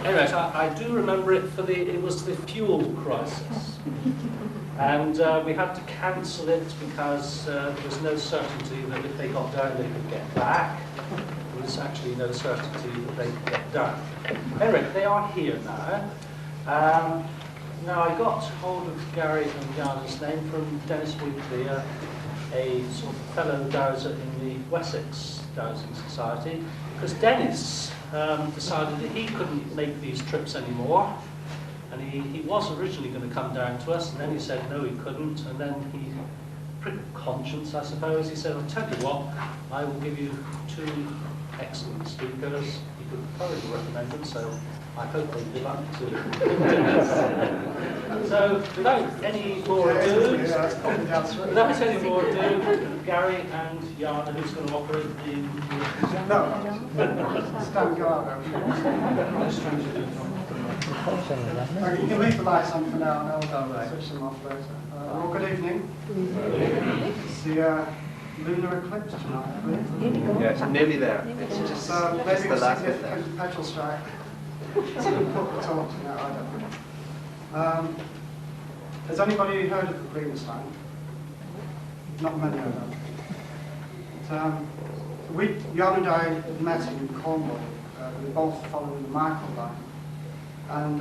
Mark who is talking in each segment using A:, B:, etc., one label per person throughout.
A: Anyway, so I do remember it for it was the fuel crisis. And we had to cancel it because there was no certainty that if they got down they could get back. There was actually no certainty that they could get down. Anyway, they are here now. Now I got hold of Gary and Yana's name from Dennis Weekly, a sort of fellow dowser in the Wessex Dowsing Society, because Dennis decided that he couldn't make these trips anymore. And he was originally going to come down to us, and then he said no, he couldn't, and then he, prick of conscience, I suppose, he said, I'll tell you what, I will give you 2 excellent speakers. He could thoroughly recommend them, so I hope they live up to it. So, without any more ado, Gary and Yana, who's going to operate the...
B: No, stand guard. You can leave the lights on for now, and I'll switch them off later. Well, good evening. It's the lunar eclipse tonight, I believe.
C: Yeah, it's nearly there. It's just
B: maybe
C: the
B: a
C: last bit
B: significant
C: there.
B: petrol strike. Talk to now, I don't know. Has anybody heard of the Belinus Line? Not many of them. Jan and I met in Cornwall. We were both following the Michael Line. And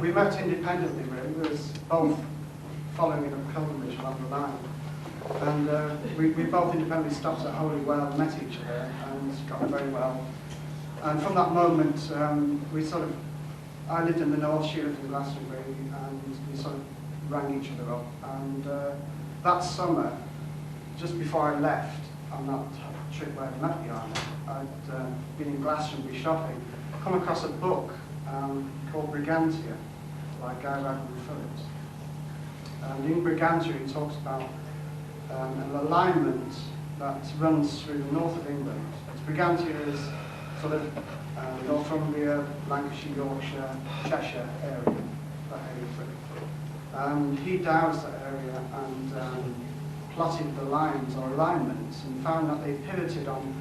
B: we met independently, really. We were both following a pilgrimage along the line. And we both independently stopped at Holywell, met each other, and got on very well. And from that moment, I lived in the north, she lived in Glastonbury, and we sort of rang each other up. And that summer, just before I left on that trip where I met Yana, I'd been in Glastonbury shopping, come across a book called Brigantina by Guy Ragland Phillips. And in Brigantina he talks about an alignment that runs through the north of England. Brigantina is sort of Northumbria, Lancashire, Yorkshire, Cheshire area, that area. And he dowsed that area and plotted the lines or alignments and found that they pivoted on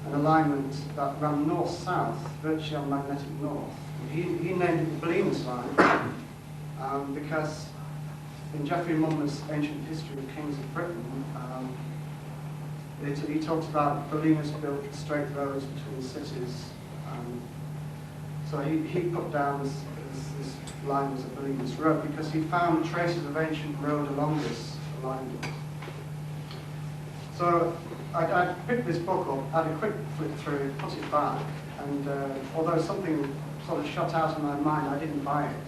B: an alignment that ran north-south, virtually on magnetic north. He named it the Belinus Line because in Geoffrey of Monmouth's Ancient History of Kings of Britain, he talks about Belinus built straight roads between cities. So he put down this line as a Belinus Road because he found traces of ancient road along this alignment. So I picked this book up, had a quick flick through, put it back, and although something sort of shot out of my mind, I didn't buy it.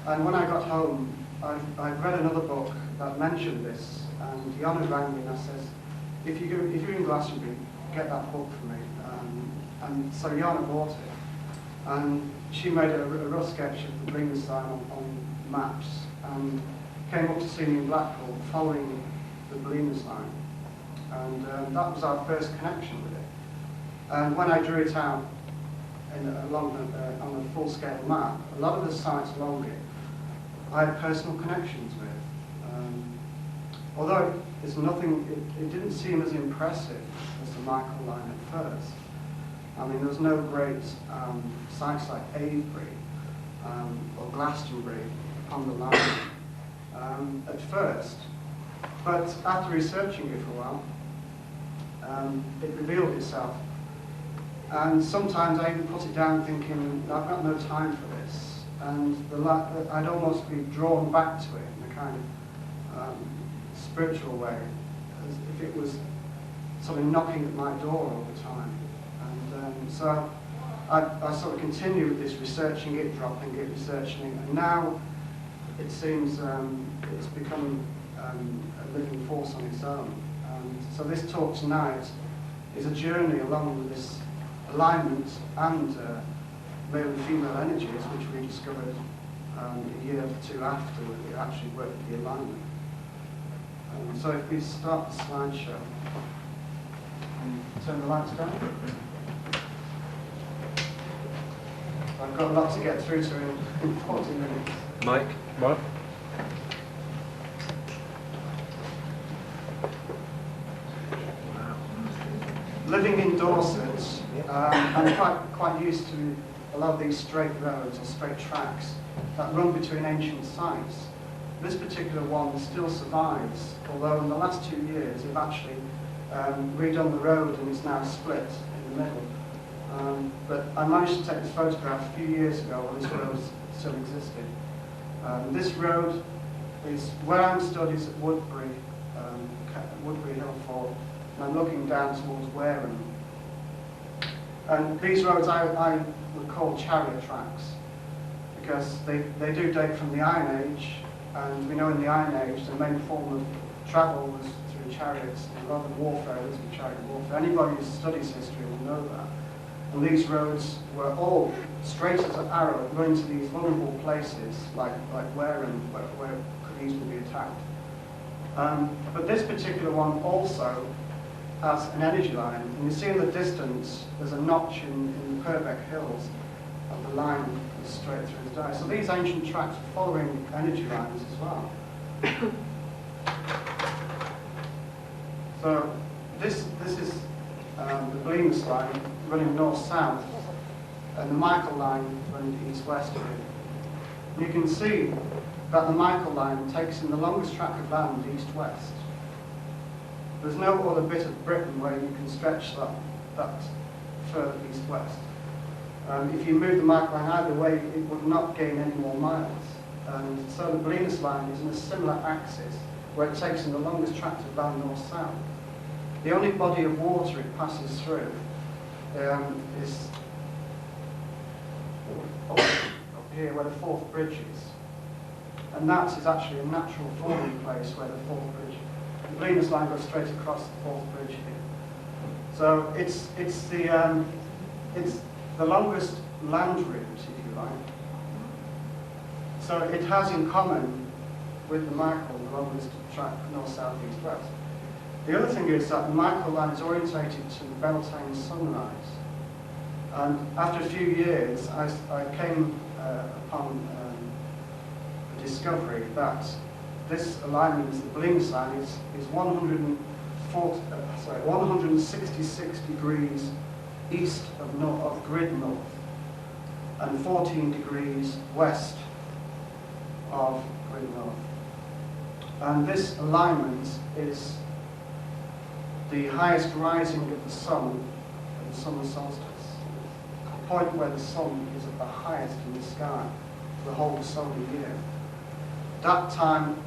B: And when I got home, I read another book that mentioned this, and Yana rang me and I says, if you're in Glastonbury, get that book for me. And so Yana bought it, and she made a rough sketch of the Belinus Line on maps, and came up to see me in Blackpool following the Belinus Line. And that was our first connection with it. And when I drew it out on a full-scale map, a lot of the sites along it I had personal connections with. Although it's nothing, it didn't seem as impressive as the Michael Line at first. I mean, there was no great sites like Avebury or Glastonbury on the line at first. But after researching it for a while, it revealed itself. And sometimes I even put it down thinking, I've got no time for this. And I'd almost be drawn back to it in a kind of spiritual way, as if it was sort of knocking at my door all the time. And so I sort of continue with this, researching it, dropping it, researching it. And now it seems it's become a living force on its own. So this talk tonight is a journey along with this alignment and male and female energies, which we discovered a year or two after we actually worked the alignment. So if we start the slideshow, turn the lights down. I've got a lot to get through to in 40 minutes.
C: Mike?
D: What?
B: Living in Dorset, I'm quite used to a lot of these straight roads or straight tracks that run between ancient sites. This particular one still survives, although in the last 2 years they've actually redone the road and it's now split in the middle. But I managed to take this photograph a few years ago when this road still existed. This road is where I'm stood is at Woodbury Hill Fort, and I'm looking down towards Wareham. And these roads I would call chariot tracks because they do date from the Iron Age, and we know in the Iron Age the main form of travel was through chariots, and a lot of warfare was through chariot warfare. Anybody who studies history will know that. And these roads were all straight as an arrow, going to these vulnerable places like Wareham, where it could easily be attacked. But this particular one also has an energy line. And you see in the distance, there's a notch in the Purbeck Hills, and the line is straight through the Dowsing. So these ancient tracks are following energy lines as well. So this is the Belinus Line running north-south, and the Michael Line running east-west here. You can see that the Michael Line takes in the longest tract of land east-west. There's no other bit of Britain where you can stretch that further east-west. If you move the Michael Line either way, it would not gain any more miles. And so the Belinus Line is in a similar axis where it takes in the longest tract of land north-south. The only body of water it passes through is up here where the Forth Bridge is. And that is actually a natural forming place where the Forth Bridge, the Belinus Line goes straight across the Forth Bridge here. So it's the longest land route, if you like. So it has in common with the Michael the longest track north, south, east, west. The other thing is that the Michael Line is orientated to the Beltane sunrise. And after a few years, I came upon the discovery that this alignment, the Belinus Line, is 166 degrees east of grid north and 14 degrees west of grid north. And this alignment is the highest rising of the sun at the summer solstice, the point where the sun is at the highest in the sky for the whole solar year. That time,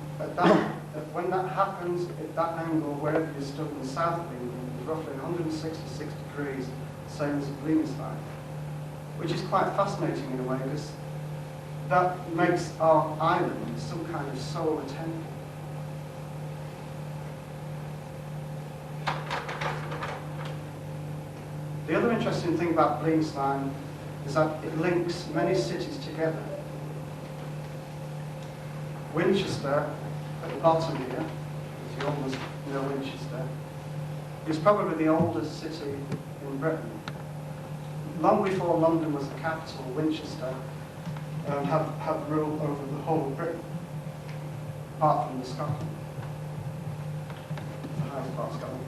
B: when that happens, at that angle, wherever you stood in the south of England, is roughly 166 degrees, same as the Belinus Line, which is quite fascinating in a way, because that makes our island some kind of solar temple. The other interesting thing about Belinus Line is that it links many cities together. Winchester, at the bottom here, as you almost know Winchester, is probably the oldest city in Britain. Long before London was the capital, Winchester had rule over the whole of Britain, apart from the Scotland, the highest part of Scotland.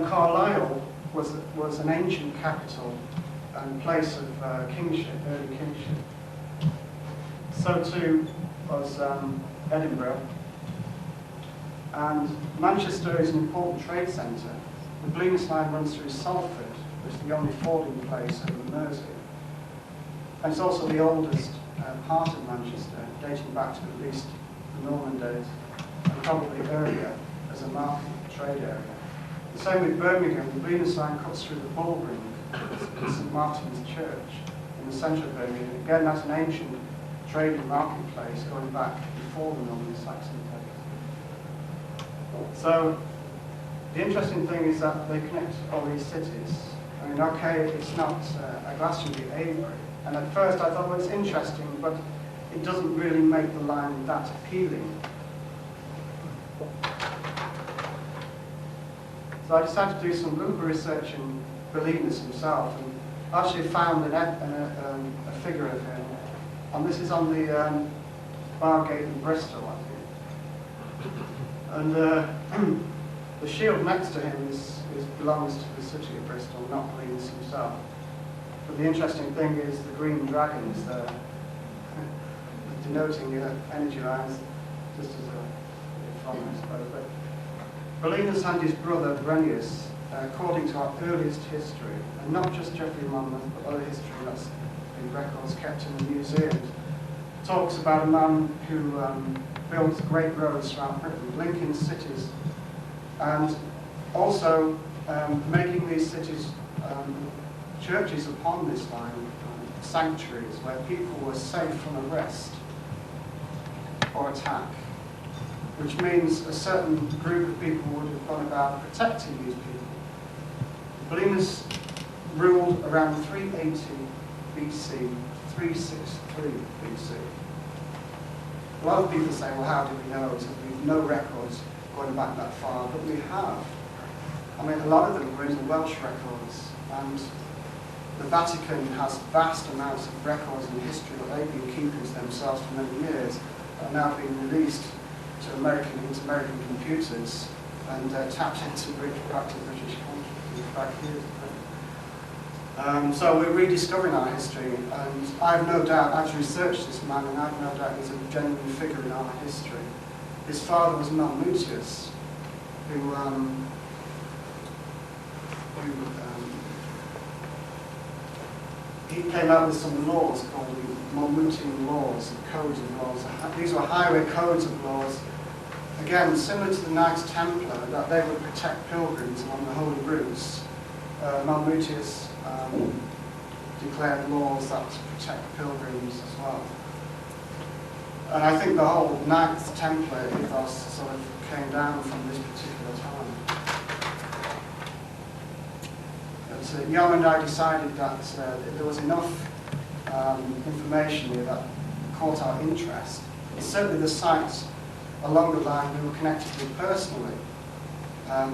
B: Carlisle was an ancient capital and place of kingship, early kingship. So too was Edinburgh. And Manchester is an important trade centre. The Belinus Line runs through Salford, which is the only fording place over the Mersey. And it's also the oldest part of Manchester, dating back to at least the Norman days, and probably earlier as a market trade area. The same with Birmingham. The Belinus Line cuts through the Bullring in St Martin's Church in the centre of Birmingham. Again, that's an ancient trading marketplace going back before the Norman Saxon days. So the interesting thing is that they connect all these cities. I mean, okay, it's not a Glastonbury, Avebury. And at first I thought, well, it's interesting, but it doesn't really make the line that appealing. So I decided to do some little research in Belinus himself, and actually found a figure of him. And this is on the Bargate in Bristol, I think. And The shield next to him belongs to the city of Bristol, not Belinus himself. But the interesting thing is the green dragon is there, denoting energy lines, just as a fun, I suppose. But Belinus and his brother Brenius, according to our earliest history, and not just Geoffrey of Monmouth, but other history that's been records kept in the museums, talks about a man who builds great roads throughout Britain, linking cities, and also making these cities churches upon this line, sanctuaries where people were safe from arrest or attack, which means a certain group of people would have gone about protecting these people. Belinus ruled around 380 BC, 363 BC. A lot of people say, well, how do we know? So we've no records going back that far, but we have. I mean, a lot of them were in the Welsh records, and the Vatican has vast amounts of records and history that they've been keeping to themselves for many years, that are now being released to American computers and tapped into back to British country, back here. So we're rediscovering our history, and I have no doubt, I've researched this man, and I have no doubt he's a genuine figure in our history. His father was Monmouth, who he came out with some laws called the Monmouthian laws, codes of laws. These were highway codes of laws, again similar to the Knights Templar, that they would protect pilgrims along the holy routes. Monmouth declared laws that protect pilgrims as well. And I think the whole Knights Templar ethos sort of came down from this particular time. Jan and I decided that there was enough information here that caught our interest. And certainly the sites along the line we were connected with personally.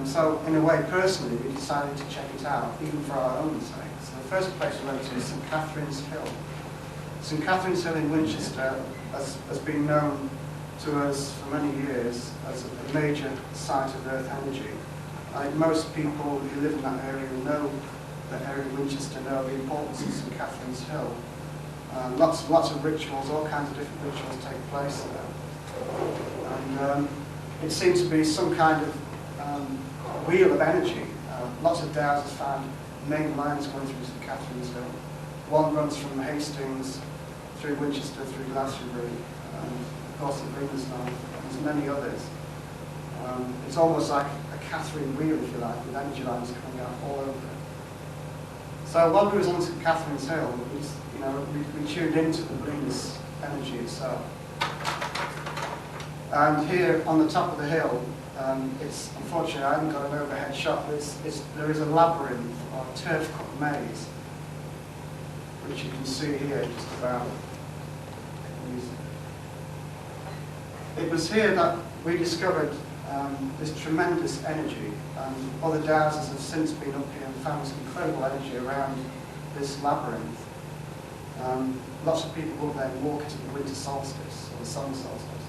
B: So in a way, personally, we decided to check it out, even for our own sake. So the first place we went to is St Catherine's Hill. St Catherine's Hill in Winchester has been known to us for many years as a major site of earth energy. I think most people who live in that area know that area of Winchester, know the importance of St Catherine's Hill. Lots of rituals, all kinds of different rituals take place there. And it seems to be some kind of wheel of energy. Lots of dowsers found main lines going through St Catherine's Hill. One runs from Hastings through Winchester, through Glastonbury, of course the Belinus Line, and there's many others. It's almost like a Catherine wheel, if you like, with energy lines coming out all over it. So while we was on St Catherine's Hill, we tuned into the Belinus energy itself. And here on the top of the hill, it's unfortunately I haven't got an overhead shot, but there is a labyrinth or a turf-cut maze, which you can see here just about. It was here that we discovered this tremendous energy, and other dowsers have since been up here and found this incredible energy around this labyrinth. Lots of people go up there and walk it at the winter solstice, or the summer solstice.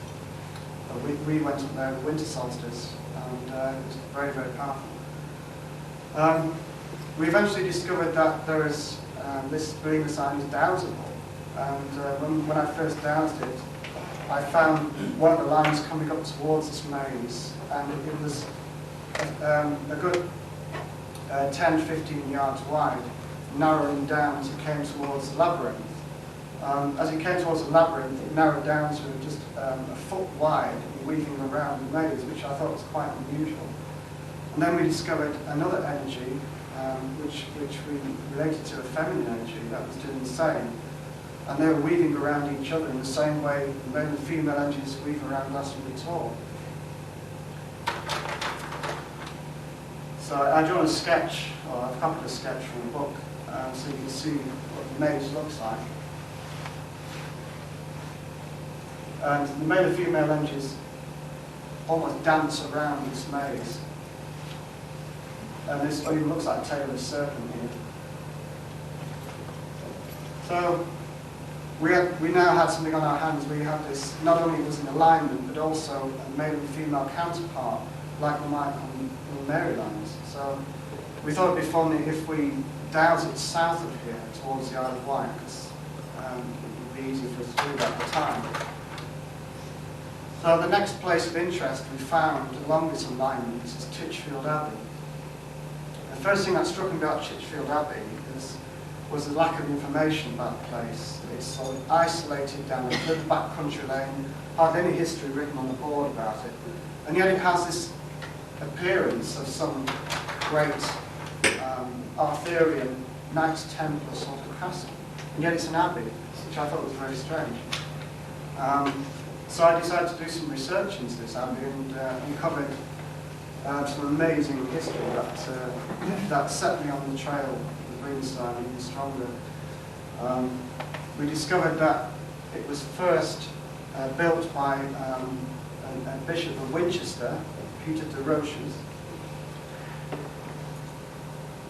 B: We went up there at the winter solstice, and it was very, very powerful. We eventually discovered that there is this Belinus Line is dowsable, and when I first dowsed it, I found one of the lines coming up towards this maze, and it was a good 10-15 yards wide, narrowing down as it came towards the labyrinth. As it came towards the labyrinth, it narrowed down to just a foot wide, weaving around the maze, which I thought was quite unusual. And then we discovered another energy, which we related to a feminine energy that was doing the same. And they were weaving around each other in the same way the male and female energies weave around Glastonbury Tor. So I drawn a sketch, or I've copied a sketch from a book, so you can see what the maze looks like. And the male and female energies almost dance around this maze. And this even looks like a tail of a serpent here. So we now had something on our hands. We had this, not only was an alignment, but also a male and female counterpart like the Michael and Mary lines. So we thought it'd be funny if we douse it south of here towards the Isle of Wight, because it would be easy for us to do that at the time. So the next place of interest we found along this alignment is Titchfield Abbey. The first thing that struck me about Titchfield Abbey was the lack of information about the place. It's sort of isolated down a little back country lane, hardly any history written on the board about it. And yet it has this appearance of some great Arthurian Knights Templar sort of castle. And yet it's an abbey, which I thought was very strange. So I decided to do some research into this abbey and uncovered some amazing history that set me on the trail of Belinus Line even stronger. We discovered that it was first built by a bishop of Winchester, Peter de Roches.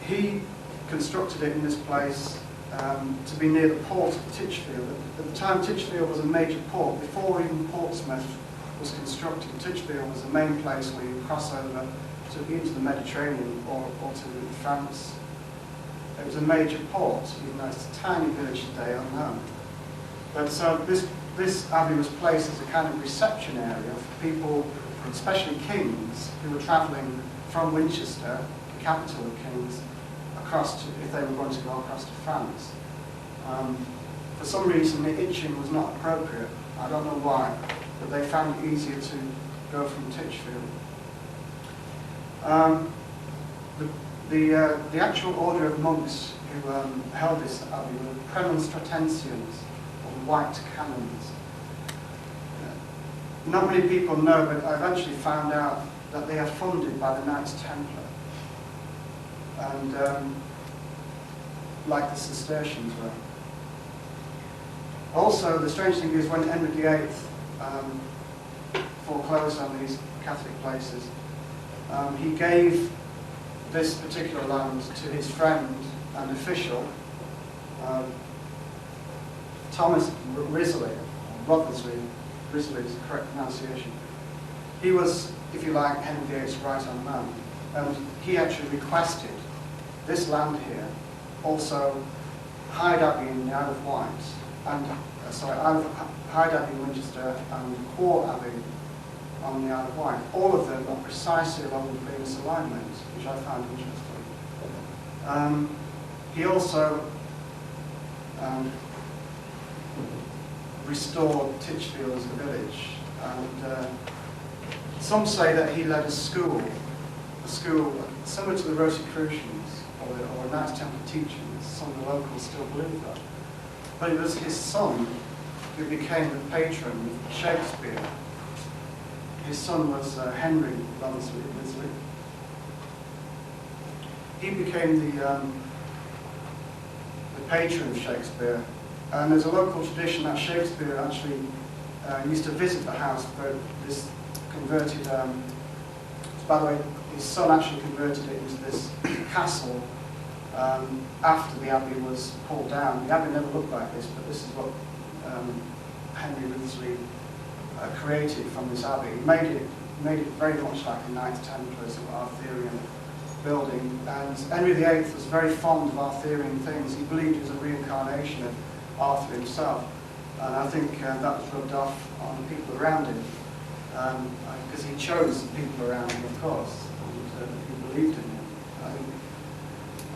B: He constructed it in this place to be near the port of Titchfield. At the time, Titchfield was a major port. Before even Portsmouth was constructed, Titchfield was the main place where you cross over into the Mediterranean or to France. It was a major port, even though it's a tiny village today, unknown. But so this abbey was placed as a kind of reception area for people, especially kings, who were travelling from Winchester, the capital of kings, across to, if they were going to go across to France. For some reason, the Itchen was not appropriate. I don't know why, but they found it easier to go from Titchfield. The actual order of monks who held this abbey were Premonstratensians, or White Canons. Not many people know, but I eventually found out that they are funded by the Knights Templar. And like the Cistercians were. Also, the strange thing is when Henry VIII foreclosed on these Catholic places, he gave this particular land to his friend and official, Thomas Wriothesley, Wriothesley is the correct pronunciation. He was, if you like, Henry VIII's right-hand man, and he actually requested this land here, also Hyde Abbey in the Isle of Wight, and Hyde Abbey in Winchester and Quart Abbey on the Isle of Wight. All of them are precisely along the Belinus alignment, which I found interesting. He also restored Titchfield as a village, and some say that he led a school similar to the Rosicrucians or Knights Templar teachings. Some of the locals still believe that. But it was his son who became the patron of Shakespeare. His son was Henry Wriothesley. He became the patron of Shakespeare. And there's a local tradition that Shakespeare actually used to visit the house where this converted, by the way, his son actually converted it into this castle after the abbey was pulled down. The abbey never looked like this, but this is what Henry Wriothesley created from this abbey. He made it very much like a Knights Templar, sort of Arthurian building. And Henry VIII was very fond of Arthurian things. He believed it was a reincarnation of Arthur himself. And I think that was rubbed off on the people around him, because he chose the people around him, of course, and who believed in him. I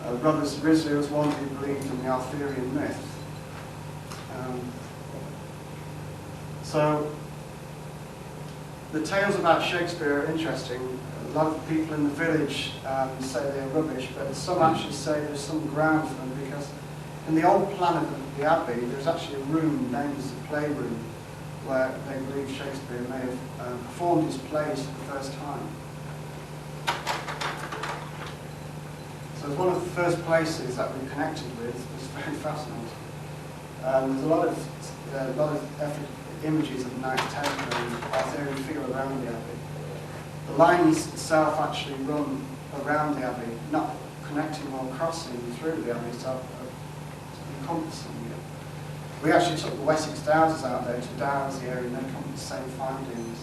B: think Brothers Wriothesley was one who believed in the Arthurian myth. So the tales about Shakespeare are interesting. A lot of people in the village say they're rubbish, but some actually say there's some ground for them, because in the old plan of the abbey, there's actually a room named as the playroom, where they believe Shakespeare may have performed his plays for the first time. So it's one of the first places that we connected with. It's very fascinating. There's a lot of images of Knights Templar and Arthurian figure around the abbey. The lines itself actually run around the abbey, not connecting or crossing through the abbey, so encompassing it. We actually took the Wessex Dowsers out there to douse the area, and they come with the same findings.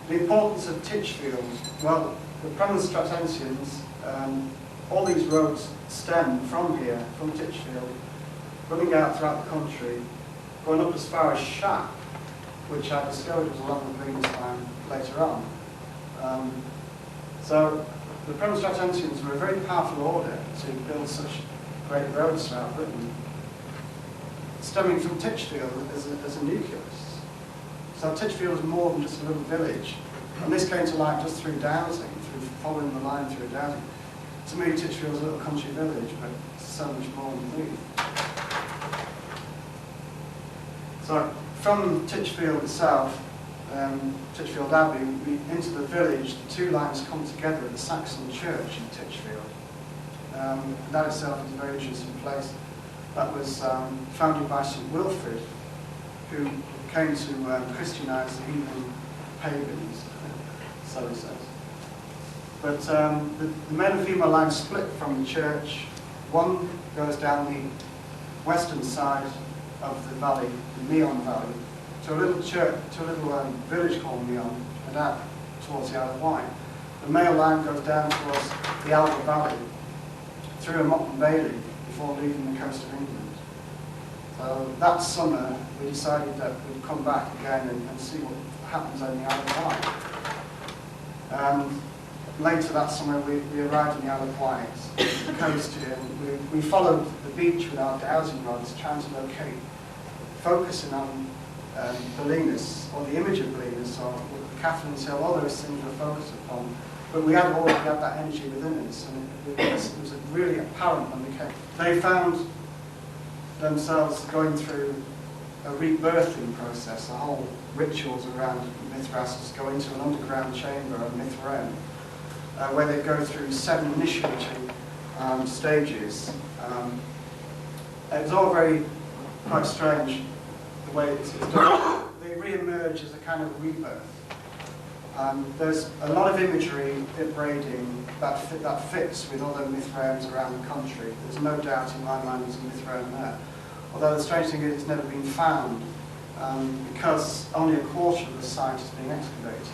B: The importance of Titchfield. Well, the Premonstratensians, all these roads stem from here, from Titchfield, running out throughout the country, going up as far as Shap, which I discovered was along the Belinus Line later on. So the Premonstratensians were a very powerful order to build such great roads throughout Britain, stemming from Titchfield as a nucleus. So Titchfield was more than just a little village, and this came to light just through dowsing, through following the line through dowsing. To me, Titchfield was a little country village, but so much more underneath. So from Titchfield itself, Titchfield Abbey, into the village, the two lines come together at the Saxon church in Titchfield. That itself is a very interesting place. That was founded by St Wilfrid, who came to Christianise the heathen pagans, so he says. But the male and female lines split from the church. One goes down the western side of the valley, the Meon Valley, to a little church, to a little village called Meon, and out towards the Isle of Wight. The male line goes down towards the Alba Valley, through a Motte and Bailey, before leaving the coast of England. So that summer, we decided that we'd come back again and see what happens on the Isle of Wight. Later that summer, we arrived in the Isle of Wight, the coast here. We followed the beach with our dowsing rods, trying to locate, focusing on Belinus, or the image of Belinus, or Catherine's Hill, all those things were focused upon. But we had already had that energy within us, and it was really apparent when we came. They found themselves going through a rebirthing process, the whole rituals around Mithras go into an underground chamber of Mithraeum, where they go through 7 initiatory stages. It was all very quite strange the way it's done. They re-emerge as a kind of rebirth. There's a lot of imagery in braiding that fits with other Mithraeums around the country. There's no doubt in my mind there's a Mithraeum there. Although the strange thing is it's never been found, because only a quarter of the site has been excavated.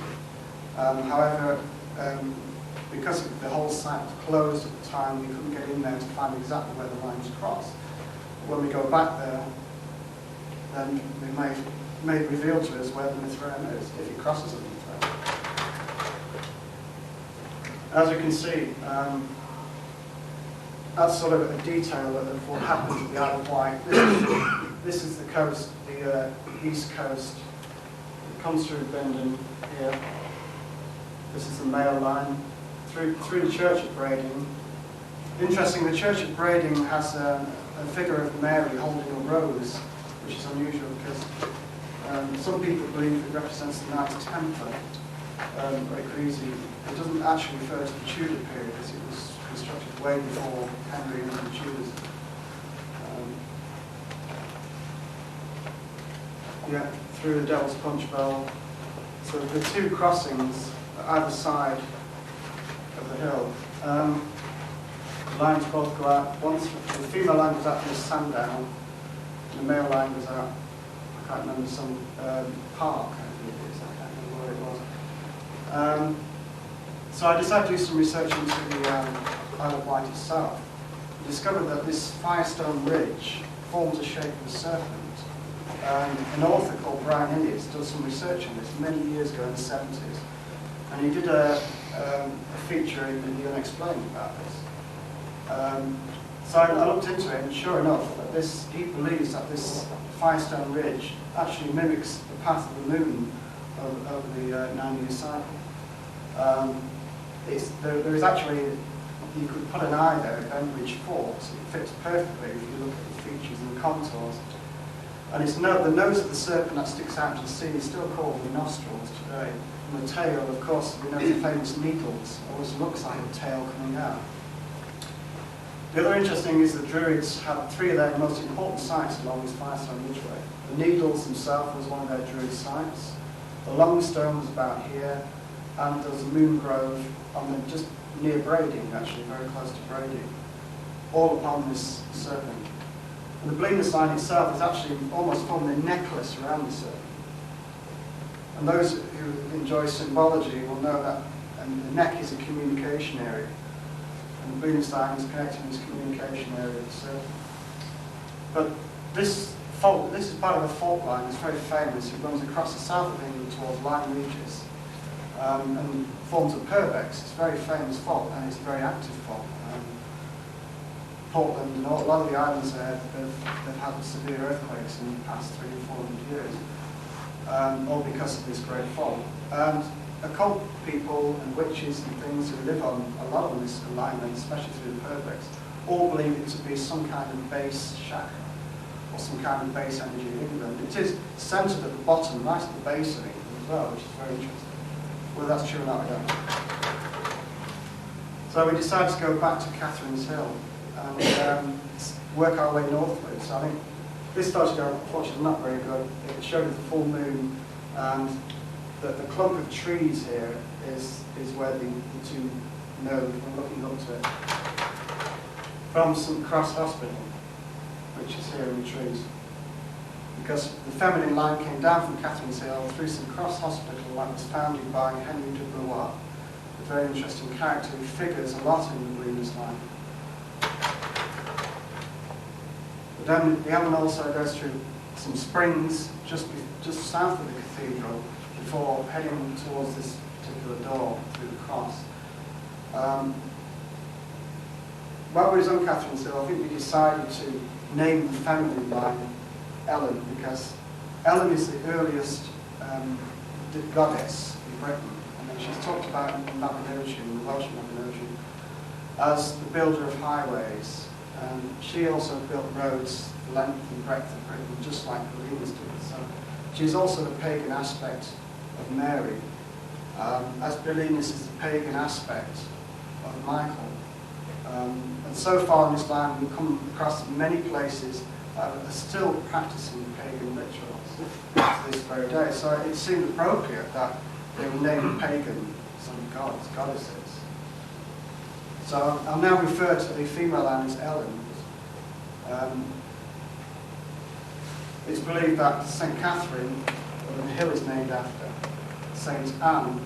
B: However, because the whole site was closed at the time, we couldn't get in there to find exactly where the lines crossed. When we go back there, then we may reveal to us where the Mithraeum is, if it crosses the Mithraeum. As you can see, that's sort of a detail of what happens at the Isle of Wight. This is the coast, the east coast. It comes through Bendon here. This is the male line through the church of Brading. Interesting, the church of Brading has a figure of Mary holding a rose, which is unusual because some people believe it represents the Knights Templar, very crazy. It doesn't actually refer to the Tudor period, as it was constructed way before Henry and the Tudors. Yeah, through the Devil's Punch Bowl. So the 2 crossings either side of the hill. The lines both go out. Once the female line goes out from Sandown, the male line goes out. I can't remember some park. I think it is. I can't remember where it was. So I decided to do some research into the Isle of Wight itself. I discovered that this Firestone Ridge forms the shape of a serpent. An author called Brian Innes does some research on this many years ago in the 70s. And he did a feature in The Unexplained about this. So I looked into it, and sure enough, he believes that this Firestone Ridge actually mimics the path of the moon over the 9-year cycle. There is actually, you could put an eye there at Enbridge Fort. It fits perfectly if you look at the features and the contours. And the nose of the serpent that sticks out to the sea is still called the nostrils today. And the tail, of course, we know the famous needles, always looks like a tail coming out. The other interesting is the Druids had 3 of their most important sites along this Firestone Ridgeway. The Needles themselves was one of their Druid sites. The Longstone was about here, and there was the Moon Grove just near Brading, actually, very close to Brading, all upon this serpent. And the Belinus Line itself is actually almost forming a necklace around the serpent. And those who enjoy symbology will know that the neck is a communication area. And the Belinus Line is connecting this communication area with the surface. But this is part of a fault line. It's very famous. It runs across the south of England towards Lyme Regis and forms a purbex. It's a very famous fault, and it's a very active fault. Portland and a lot of the islands there, they've had severe earthquakes in the past 300 or 400 years, all because of this great fault. And occult people and witches and things who live on a lot of this alignment, especially through the purbex, all believe it to be some kind of base chakra or some kind of base energy in England. It is centred at the bottom, right at the base of England as well, which is very interesting. Whether that's true or not, I don't know. So we decided to go back to Catherine's Hill and work our way northwards. I think this photograph, unfortunately, is not very good. It showed the full moon, and the clump of trees here is where the two node, we're looking up to it, from St Cross Hospital, which is here in the trees. Because the feminine line came down from Catherine's Hill through St Cross Hospital, that was founded by Henry de Blois, a very interesting character who figures a lot in the Belinus Line. But then the Ellen also goes through some springs just south of the cathedral before heading towards this particular door through the cross. While we were on Catherine's Hill, I think we decided to name the feminine line Ellen, because Ellen is the earliest goddess in Britain. And then she's talked about in Mabinogion, the Welsh Mabinogion, as the builder of highways. And she also built roads the length and breadth of Britain, just like Belinus did. So she's also the pagan aspect of Mary, as Belinus is the pagan aspect of Michael. And so far in this line, we've come across many places that are still practicing pagan rituals to this very day. So it seemed appropriate that they were named pagan, some gods, goddesses. So I'll now refer to the female line as Ellen. It's believed that St Catherine, the hill is named after, St Anne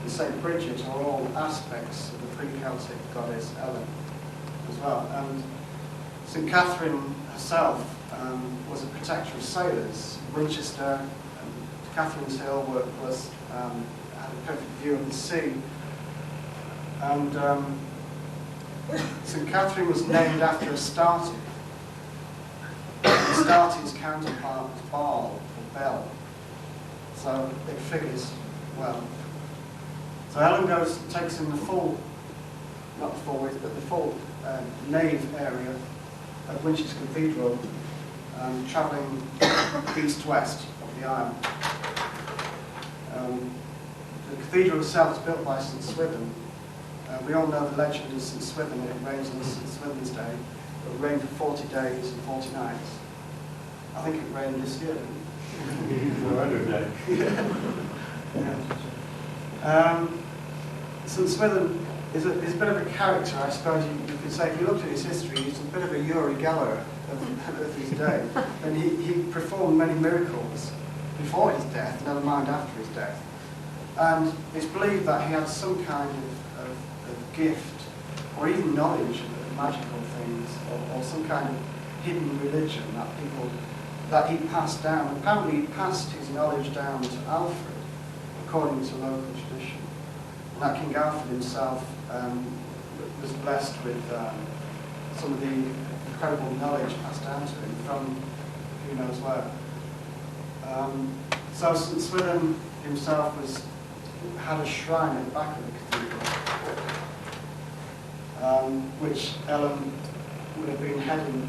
B: and St Bridget are all aspects of the pre-Celtic goddess Ellen as well. And St Catherine herself was a protector of sailors. Winchester and Catherine's Hill had a perfect view of the sea. And St Catherine was named after Astarte. Astarte's counterpart was Baal or Bel. So it figures well. So Ellen takes in the full, not the full width, but the full nave area of Winchester Cathedral, travelling east-west of the aisle. The cathedral itself is built by St Swithin. We all know the legend of St Swithin. It rains on St Swithin's Day. It will rain for 40 days and 40 nights. I think it rained this year, didn't it?
D: 400 days.
B: St Swithin is a bit of a character, I suppose you could say. If you looked at his history, he's a bit of a Uri Geller of his day. And he performed many miracles before his death, never mind after his death. And it's believed that he had some kind of gift, or even knowledge of magical things, or some kind of hidden religion that he passed down. Apparently he passed his knowledge down to Alfred, according to local tradition. And that King Alfred himself was blessed with some of the incredible knowledge passed down to him from who knows where. So St Swithin himself had a shrine at the back of the cathedral, which Ellen would have been heading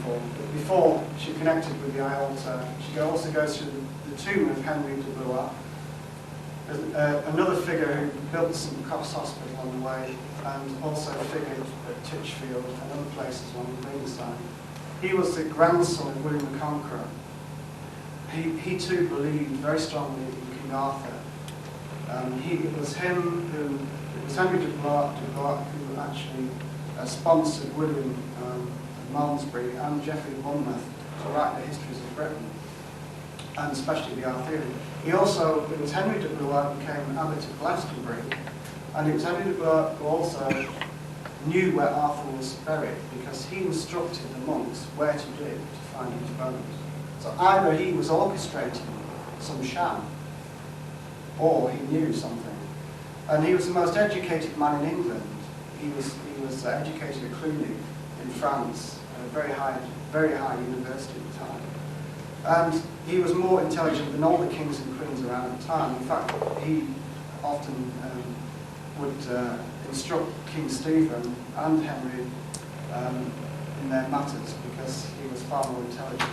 B: for. But before she connected with the ialtar, she also goes to the tomb of Henry de Blois. There's another figure who built the St Cross Hospital on the way, and also figured at Titchfield and other places along the Belinus Line. He was the grandson of William the Conqueror. He too believed very strongly in King Arthur. It was Henry de Blois who actually sponsored William of Malmesbury and Geoffrey of Monmouth to write the histories of Britain. and especially the Arthurian. He also, it was Henry de Blois who became Abbot of Glastonbury, and it was Henry de Blois who also knew where Arthur was buried, because he instructed the monks where to dig to find his bones. So either he was orchestrating some sham, or he knew something. And he was the most educated man in England. He was educated at Cluny in France, a very high university at the time. And he was more intelligent than all the kings and queens around at the time. In fact, he often would instruct King Stephen and Henry in their matters, because he was far more intelligent.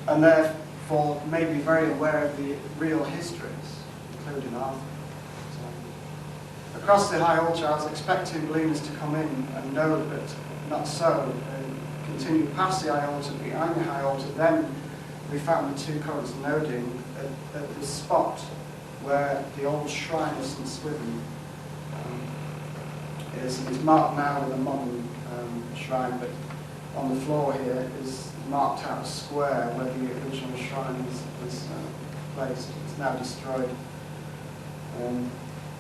B: And therefore may be very aware of the real histories, including Arthur. So, across the high altar, I was expecting Belinus to come in and note, but not so. Continue past the high altar, behind the high altar, then we found the two currents noding at the spot where the old shrine of St. Swithin is. It's marked now with a modern shrine, but on the floor here is marked out a square where the original shrine was placed. It's now destroyed.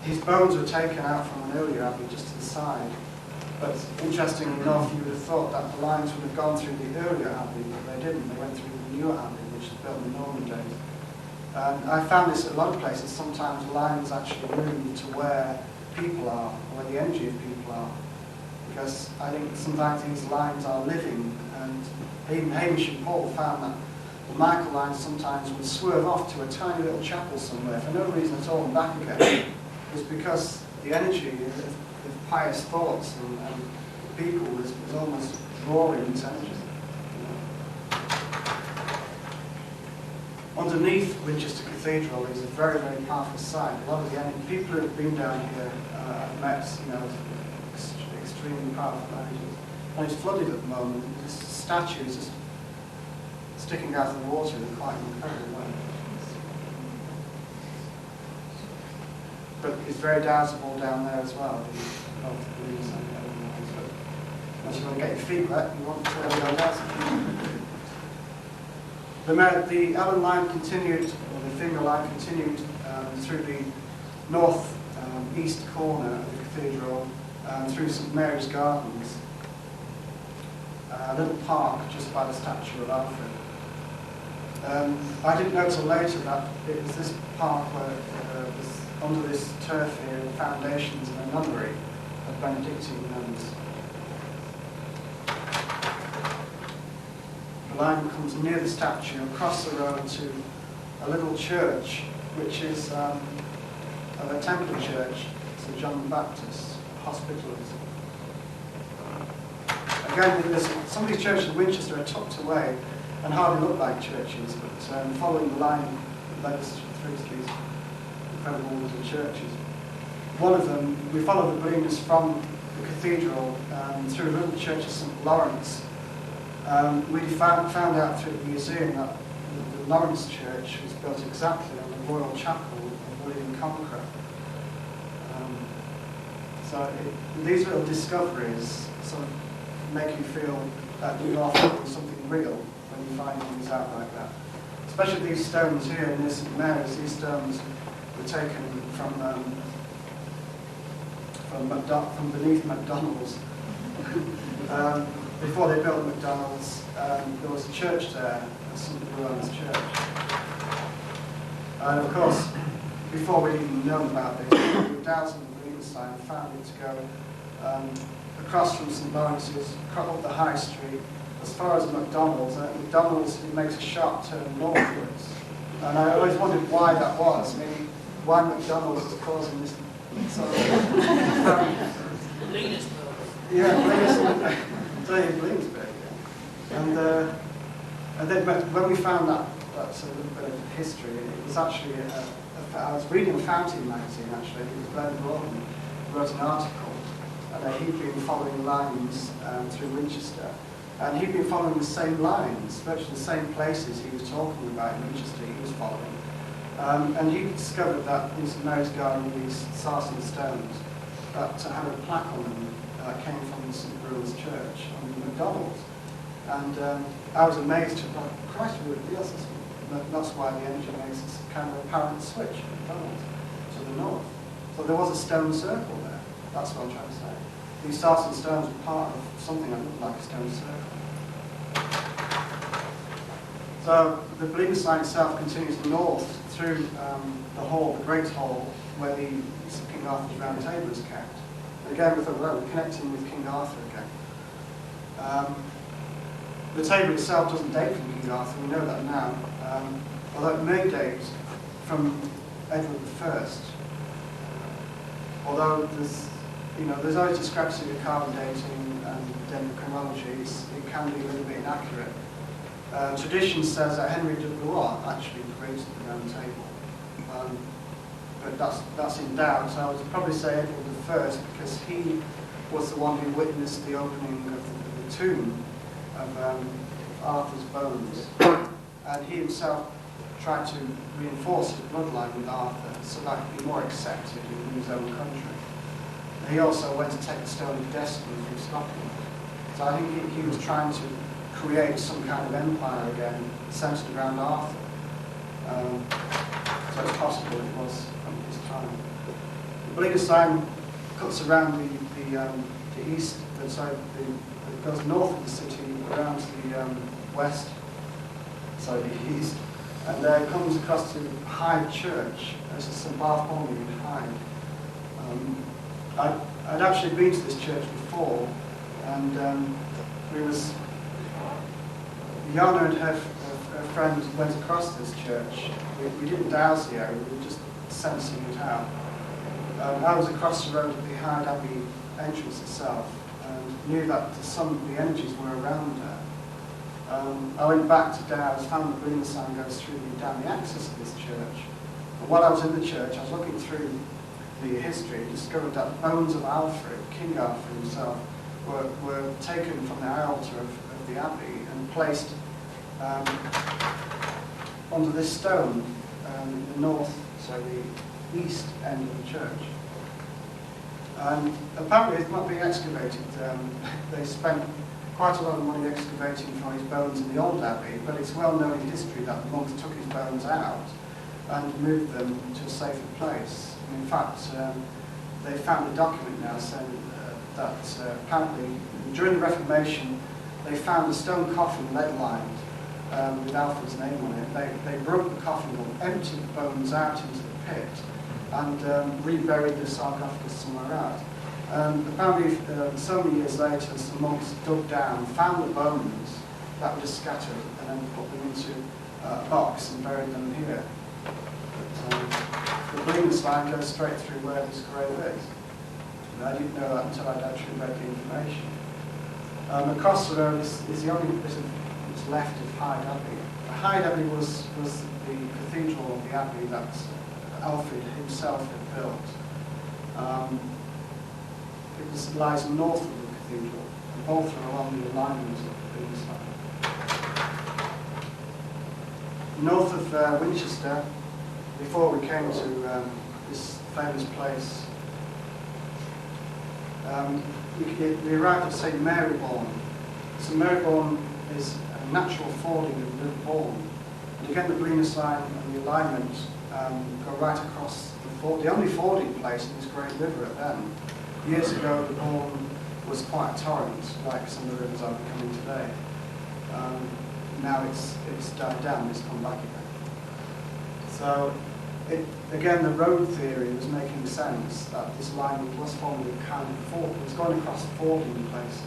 B: His bones were taken out from an earlier abbey just to the side. But interestingly enough, you would have thought that the lines would have gone through the earlier abbey, but they didn't. They went through the newer abbey, which was built in the Norman days. And I found this at a lot of places. Sometimes lines actually move to where people are, or where the energy of people are. Because I think sometimes these lines are living, and even Hamish and Paul found that the Michael lines sometimes would swerve off to a tiny little chapel somewhere for no reason at all and back again. It's because the energy of pious thoughts and people is almost drawing this energy. Underneath Winchester Cathedral is a very, very powerful site. A lot of the people who have been down here have met, extremely powerful energies. And it's flooded at the moment. This statue is just sticking out of the water in quite an incredible way. But it's very dowsable down there as well. Unless you want to get your feet wet, you want to go dowsing. The Allen line continued, or the female line continued through the north east corner of the cathedral, through St Mary's Gardens, a little park just by the statue of Alfred. I didn't know till later that it was this park where was under this turf here, the foundations of a nunnery of Benedictine nuns. The line comes near the statue, across the road to a little church, which is a Templar church, St John the Baptist, Hospitallers. Again, some of these churches in Winchester are tucked away and hardly look like churches, but following the line that led us through these incredible little churches. One of them, we followed the Belinus from the cathedral through the little church of St Lawrence. We found out through the museum that the Lawrence Church was built exactly on the Royal Chapel of William Conqueror. These little discoveries sort of make you feel that you are finding something real when you find things out like that. Especially these stones here in this St Mary's. These stones were taken from beneath McDonald's. Before they built McDonald's, there was a church there, St Bruin's Church. And of course, before we'd even known about this, we were dowsing the Belinus Line and found it to go across from St Lawrence's, up the High Street, as far as McDonald's. And at McDonald's, it makes a sharp turn northwards. And I always wondered why that was. I mean, why McDonald's is causing this sort of... Yeah, Bloomsbury, yeah. And then when we found that sort of little bit of history, it was actually, I was reading a Fountain magazine actually, it was Glenn Broughton who wrote an article, and he'd been following lines through Winchester, and he'd been following the same lines, virtually the same places he was talking about in Winchester he was following. And he discovered that in St Mary's Garden, these sarsen stones that had a plaque on them came from St Bruin's Church on McDonald's. And I was amazed to think, Christ, yes, that's why the engine makes this kind of apparent switch to the north. So there was a stone circle there. That's what I'm trying to say. These stars and stones were part of something that looked like a stone circle. So the Belinus Line itself continues north through the hall, the Great Hall, where the King Arthur's Round Table is kept. And again, with a road connecting with King Arthur again. The table itself doesn't date from King Arthur, we know that now, although it may date from Edward I. Although there's always discrepancy with carbon dating and dendrochronology, it can be a little bit inaccurate. Tradition says that Henry de Blois actually created the Round Table, but that's in doubt. So I would probably say Edward I because he was the one who witnessed the opening of the tomb of Arthur's bones, and he himself tried to reinforce his bloodline with Arthur so that he'd be more accepted in his own country. And he also went to take the Stone of Destiny from Scotland. So I think he was trying to create some kind of empire again, centered around Arthur. So it's possible it was from his time. The Belinus Line cuts around the east, it goes north of the city, around to the west, so the east, and it comes across to Hyde Church. This is St Bartholomew in Hyde. I'd actually been to this church before, and Yana and her friend went across this church. We didn't douse the area, we were just sensing it out. I was across the road at the Hyde Abbey entrance itself, and knew that some of the energies were around there. I went back to Dow's, found the Belinus Line goes through down the axis of this church. But while I was in the church, I was looking through the history, discovered that the bones of Alfred, King Alfred himself, were taken from the altar of the abbey and placed under this stone in the north, so the east end of the church. And apparently it's not being excavated. They spent quite a lot of money excavating for his bones in the old abbey, but it's well known in history that the monks took his bones out and moved them to a safer place. And in fact, they found a document now saying that apparently during the Reformation they found a stone coffin lead-lined with Alfred's name on it. They broke the coffin up, emptied the bones out into the pit, and reburied the sarcophagus somewhere else. Apparently, so many years later, some monks dug down, found the bones that were just scattered, and then put them into a box and buried them here. The Belinus Line goes straight through where this grave is. And I didn't know that until I'd actually read the information. Across the road is the only bit of what's left of Hyde Abbey. Hyde Abbey was the cathedral of the abbey that Alfred himself had built. It lies north of the cathedral, and both are along the alignment of the Belinus Line. North of Winchester, before we came to this famous place, we arrived at St Marybourne. St Marybourne is a natural fording of the River Bourne. And again, the Belinus Line and the alignment go right across the only fording place in this great river at then. Years ago, the Bourne was quite a torrent, like some of the rivers are becoming today. Now it's died down, it's come back again. So, again, the road theory was making sense that this line was forming a kind of ford. It was going across fording places.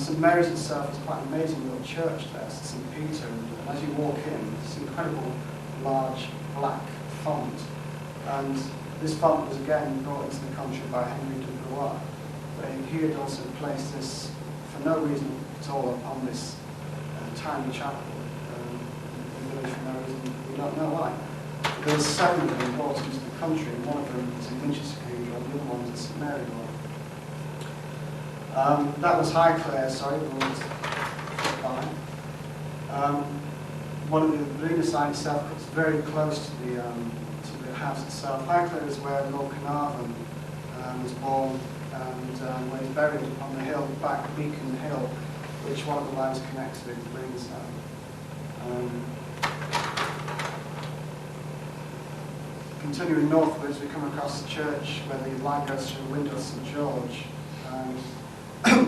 B: St Mary's itself is quite an amazing little church there, St Peter, and as you walk in, this incredible large black font. And this font was again brought into the country by Henry de Blois. But he had also placed this, for no reason at all, upon this tiny chapel in the village for no reason. We don't know why. There's 7 of them brought into the country, and one of them is in Winchester Cathedral, and the other one is at St Marybourne. That was Highclere, sorry, the one that's fine. One of the Belinus Line itself is very close to the house itself. Highclere is where Lord Carnarvon was born, and where he's buried on the hill, back Beacon Hill, which one of the lines connects with the Belinus Line. continuing northwards, we come across the church where the line goes through the window of St George. And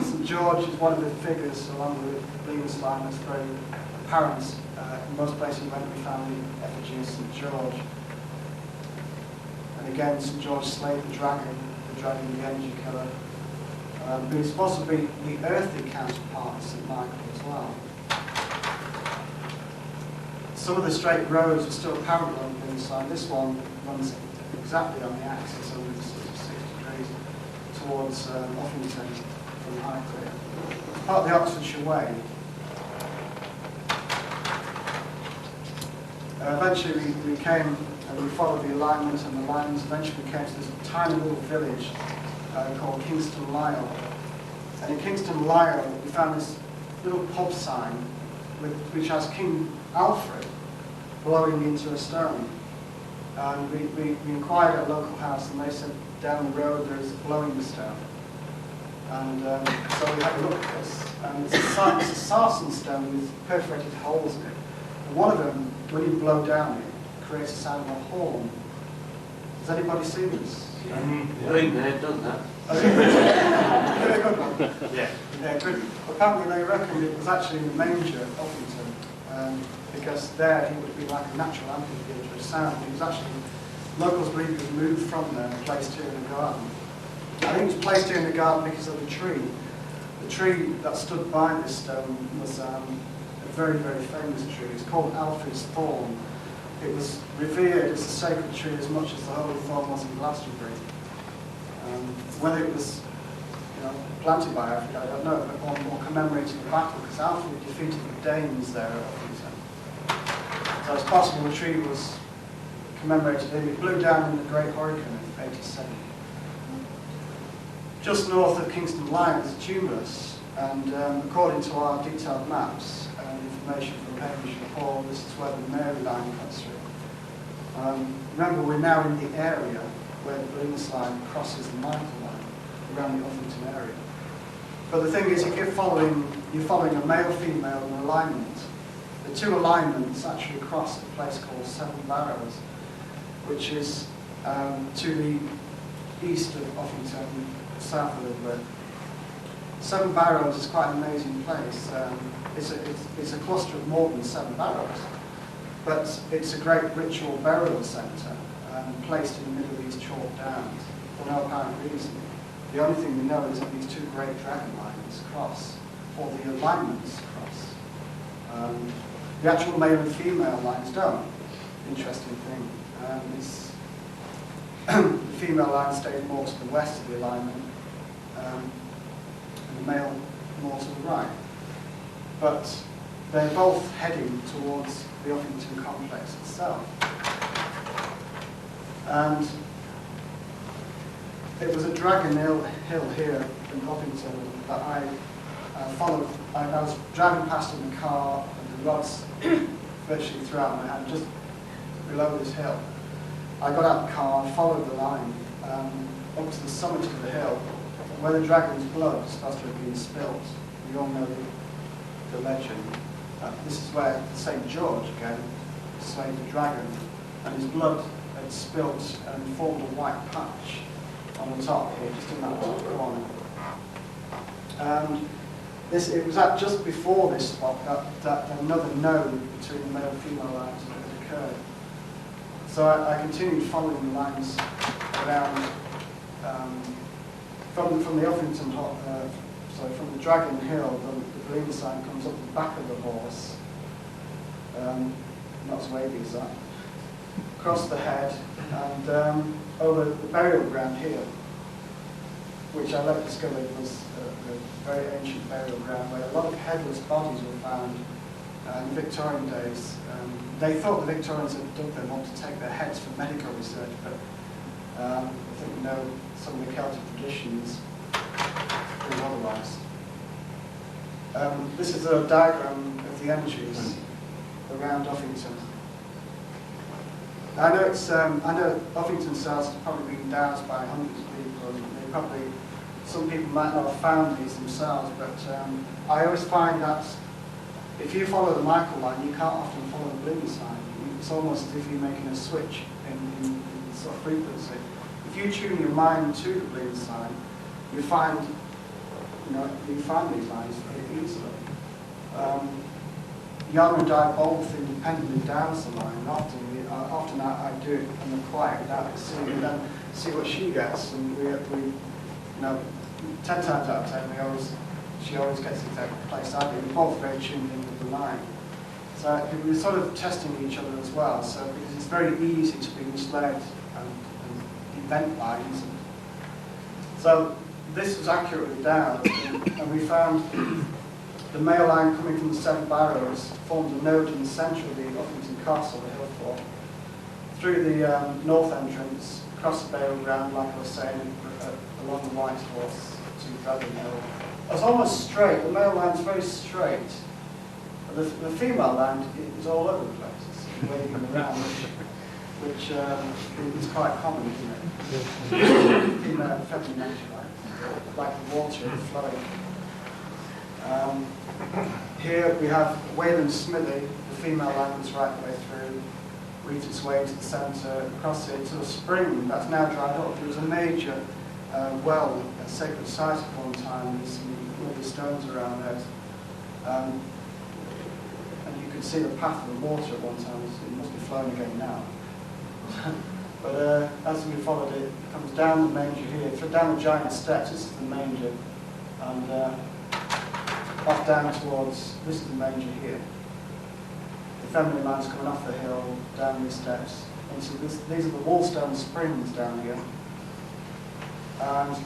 B: St George is one of the figures along the Belinus Line that's very apparent. In most places when we found the effigy of St George. And again, St George slayed the dragon the energy killer. But it's supposed to be the earthly counterpart of St Michael as well. Some of the straight roads are still apparent on the inside. This one runs exactly on the axis over the 6 degrees towards Offington from Highclere. Part of the Oxfordshire Way. Eventually we came and we followed the alignment and the lines. Eventually we came to this tiny little village called Kingston Lisle. And in Kingston Lisle we found this little pub sign which has King Alfred blowing into a stone. And we inquired at a local house and they said down the road there's blowing the stone. And so we had a look at this. And it's a sarsen stone with perforated holes in it. And one of them, when you blow down it, creates a sound of a horn. Has anybody seen this?
C: Been there, done that.
B: Very good one.
C: Yeah.
B: Yeah, good. Apparently they reckon it was actually in the manger at Offington, because there he would be like a natural amphitheatre of sound. He was actually, locals believe he was moved from there and placed here in the garden. I think it was placed here in the garden because of the tree. The tree that stood by this stone was a very, very famous tree. It's called Alfred's Thorn. It was revered as a sacred tree as much as the holy thorn was in Glastonbury. Whether it was planted by Alfred, I don't know, but or commemorating the battle, because Alfred defeated the Danes there at Offington. So it's possible the tree was commemorated him. It blew down in the Great Hurricane of 87. Just north of Kingston Line is a tumulus, and according to our detailed maps and information from Hamish and Paul, this is where the Mary Line cuts through. Remember, we're now in the area where the Belinus Line crosses the Michael Line, around the Offington area. But the thing is, you're following a male-female and alignment. The two alignments actually cross at a place called Seven Barrows, which is to the east of Offington, south a little bit. Seven Barrows is quite an amazing place. It's a cluster of more than 7 barrows, but it's a great ritual burial centre placed in the middle of these chalk downs for no apparent reason. The only thing we know is that these two great dragon lines cross, or the alignments cross. The actual male and female lines don't. Interesting thing. The female line stays more to the west of the alignment, and the male more to the right. But they're both heading towards the Offington complex itself. And it was at Dragon Hill here in Brighton that I followed. I was driving past in the car, and the rods virtually throughout my hand, just below this hill. I got out of the car and followed the line up to the summit of the hill, where the dragon's blood is supposed to have been spilt. We all know the legend. This is where St. George, again, slayed the dragon, and his blood had spilt and formed a white patch on the top here, just in that top corner. And it was just before this spot that another node between the male and female lines had occurred. So I continued following the lines around from the Offington, from the Dragon Hill. The Belinus Line comes up the back of the horse, not as wavy as that, across the head, and over the burial ground here, which I later discovered was a very ancient burial ground where a lot of headless bodies were found in Victorian days. They thought the Victorians had dug them up to take their heads for medical research, but I think we know some of the Celtic traditions prove otherwise. This is a diagram of the energies around Offington. I know Offington cells have probably been doused by hundreds of people, and some people might not have found these themselves, but I always find that if you follow the Michael line, you can't often follow the Belinus Line. It's almost as if you're making a switch in sort of frequency. If you tune your mind to the Belinus Line, you find these lines very easily. Yana and I both independently dowse the line. Often I do it in the quiet without seeing, and then see what she gets. And we 10 times out of 10, she always gets the exact place I do. We're both very tuned into the line. So we're sort of testing each other as well. So because it's very easy to be misled and invent lines. So this was accurately down, and we found the male line coming from the Seven Barrows formed a node in the centre of the Uffington Castle, the hill fort, through the north entrance, across the burial ground, like I was saying, along the White Horse to Dragon Hill. It was almost straight. The male line's very straight. The female line is all over the place. It's waving around, which is quite common, isn't it? In feminine nature, like the water flowing. Here we have Wayland Smithy. The female line was right the way through, weaved its way to the centre, across it to a spring that's now dried up. There was a major well, a sacred site at one time. There's some lovely stones around it. And you could see the path of the water at one time. It must be flowing again now. But as we followed it, it comes down the manger here, down the giant steps. This is the manger, and off down towards, this is the manger here. The feminine line's coming off the hill, down these steps. And so these are the Wallstone Springs down here. And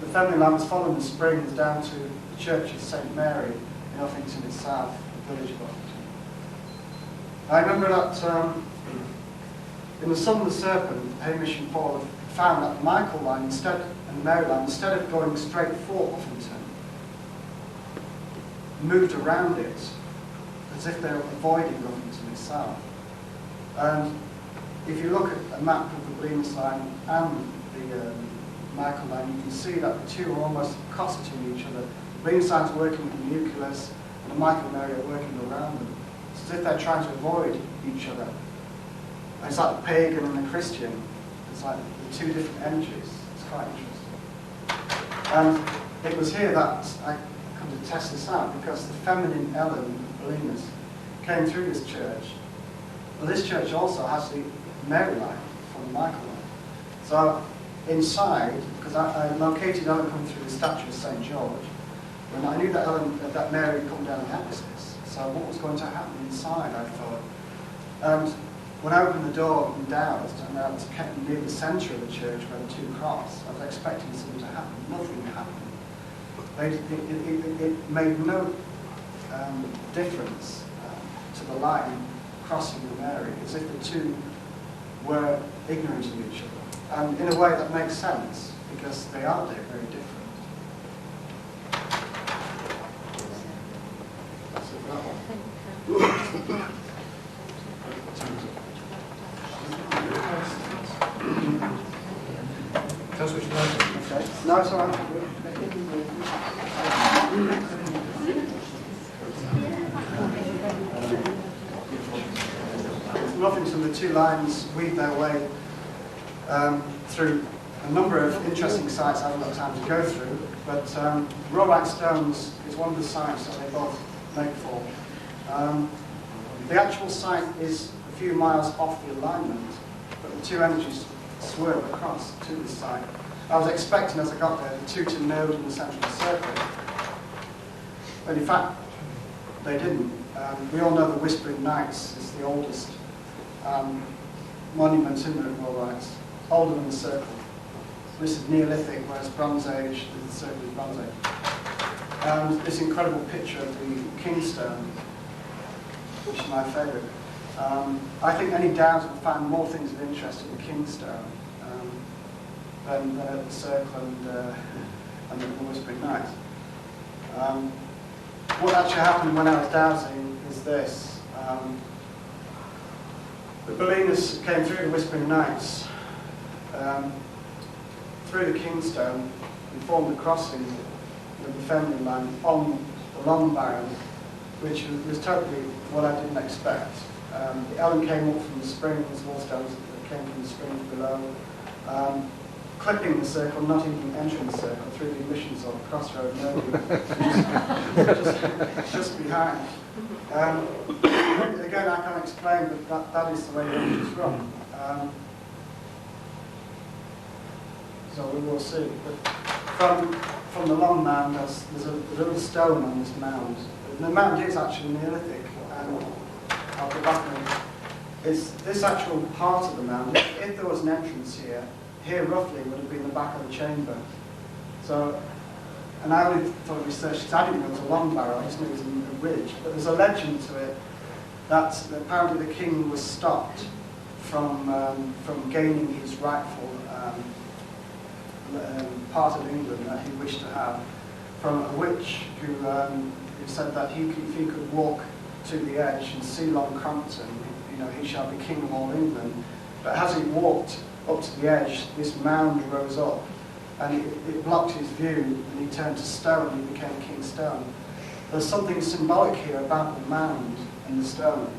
B: the feminine line was following the springs down to the Church of St. Mary in Uffington itself, the village of Uffington. I remember that in the Son of the Serpent, Hamish and Paul have found that the Michael line and the Mary line, instead of going straight for Uffington, moved around it as if they were avoiding Uffington itself. And if you look at a map of the Belinus Line and the Michael line, you can see that the two are almost cosseting each other. The Belinus Line's working with the nucleus, and the Michael and Mary are working around them. It's as if they're trying to avoid each other. And it's like the pagan and the Christian. It's like the two different energies. It's quite interesting. And it was here that I come to test this out, because the feminine element of Belinus came through this church. Well, this church also has the Mary line from the Michael line. So inside, because I located Ellen coming through the statue of St. George, and I knew that Mary had come down the axis. So what was going to happen inside, I thought. And when I opened the door and dowsed, and I was kept near the centre of the church where the two cross, I was expecting something to happen. Nothing happened. It made no difference to the line crossing the Mary, as if the two were ignorant of each other. And in a way that makes sense, because they are very different. That's it for that one.
D: Tell us what you like.
B: Okay. No, it's all right. Uffington, the two lines weave their way through a number of interesting sites I haven't got time to go through, but Rowe-Leete stones is one of the sites that they both make for. The actual site is a few miles off the alignment, but the two energies swerve across to this site. I was expecting, as I got there, the two to node in the centre of the circle, but in fact they didn't. We all know the Whispering Knights is the oldest monument in the Rowe-Leete, older than the circle. This is Neolithic, whereas Bronze Age, the circle is Bronze Age. And this incredible picture of the Kingstone, which is my favourite. I think any Dowser will find more things of interest in the Kingstone than the circle and the Whispering Knights. What actually happened when I was dowsing is this. The Belinus came through the Whispering Knights, through the Kingstone, and formed a crossing with the feminine line on the long barrel, which was totally what I didn't expect. The Ellen came up from the springs, Wallstones, came from the springs below. Clipping the circle, not even entering the circle, through the emissions of Crossroad Nobody, just behind. Again, I can't explain, but that is the way the engines run. So we will see. But from the long mound, there's a little stone on this mound. The mound is actually Neolithic, and I'll go back and it's this actual part of the mound. If there was an entrance here roughly would have been the back of the chamber. So, and I only thought research, because I didn't know it was a long barrow, I just knew it was a ridge. But there's a legend to it that apparently the king was stopped from gaining his rightful part of England that he wished to have from a witch who said that if he could walk to the edge and see Long Crompton, he shall be king of all England. But as he walked up to the edge, this mound rose up, and it blocked his view, and he turned to stone, and he became King Stone. There's something symbolic here about the mound and the stone.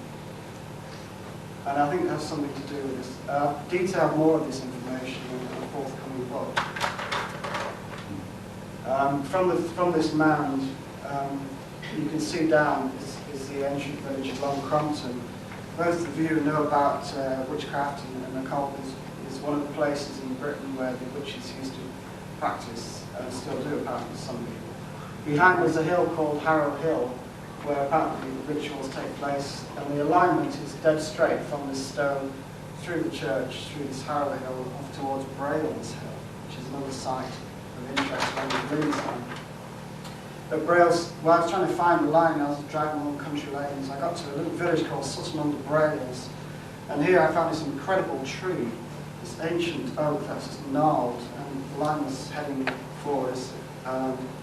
B: And I think it has something to do with this. I've detailed more of this information in a forthcoming book. From this mound, you can see down is the ancient village of Long Crompton. Most of you know about witchcraft and occult is one of the places in Britain where the witches used to practice, and still do apparently some people. Behind there's a hill called Harrow Hill, where apparently the rituals take place, and the alignment is dead straight from this stone through the church, through this Harrow Hill, off towards Braille's Hill, which is another site of interest on the Belinus Line. At Braille's, well, I was trying to find the line, I was driving along country lanes. I got to a little village called Sutton under Braille's, and here I found this incredible tree, this ancient oak that's just gnarled, and the line was heading for us.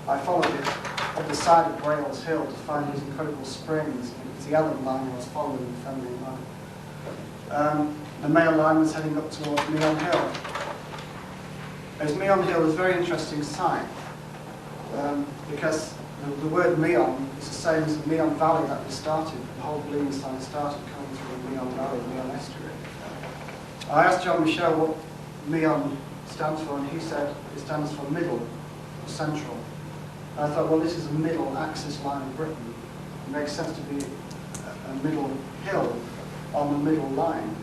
B: I followed it up the side of Braille's Hill to find these incredible springs, because the Ellen line was following the feminine line. The male line was heading up towards Meon Hill. As Meon Hill is a very interesting site, because the word Meon is the same as the Meon Valley that we started. The whole Belinus Line started coming through the Meon Valley, the Meon Estuary. I asked John Michel what Meon stands for, and he said it stands for middle, or central. And I thought, well, this is a middle axis line of Britain. It makes sense to be a middle hill on the middle line.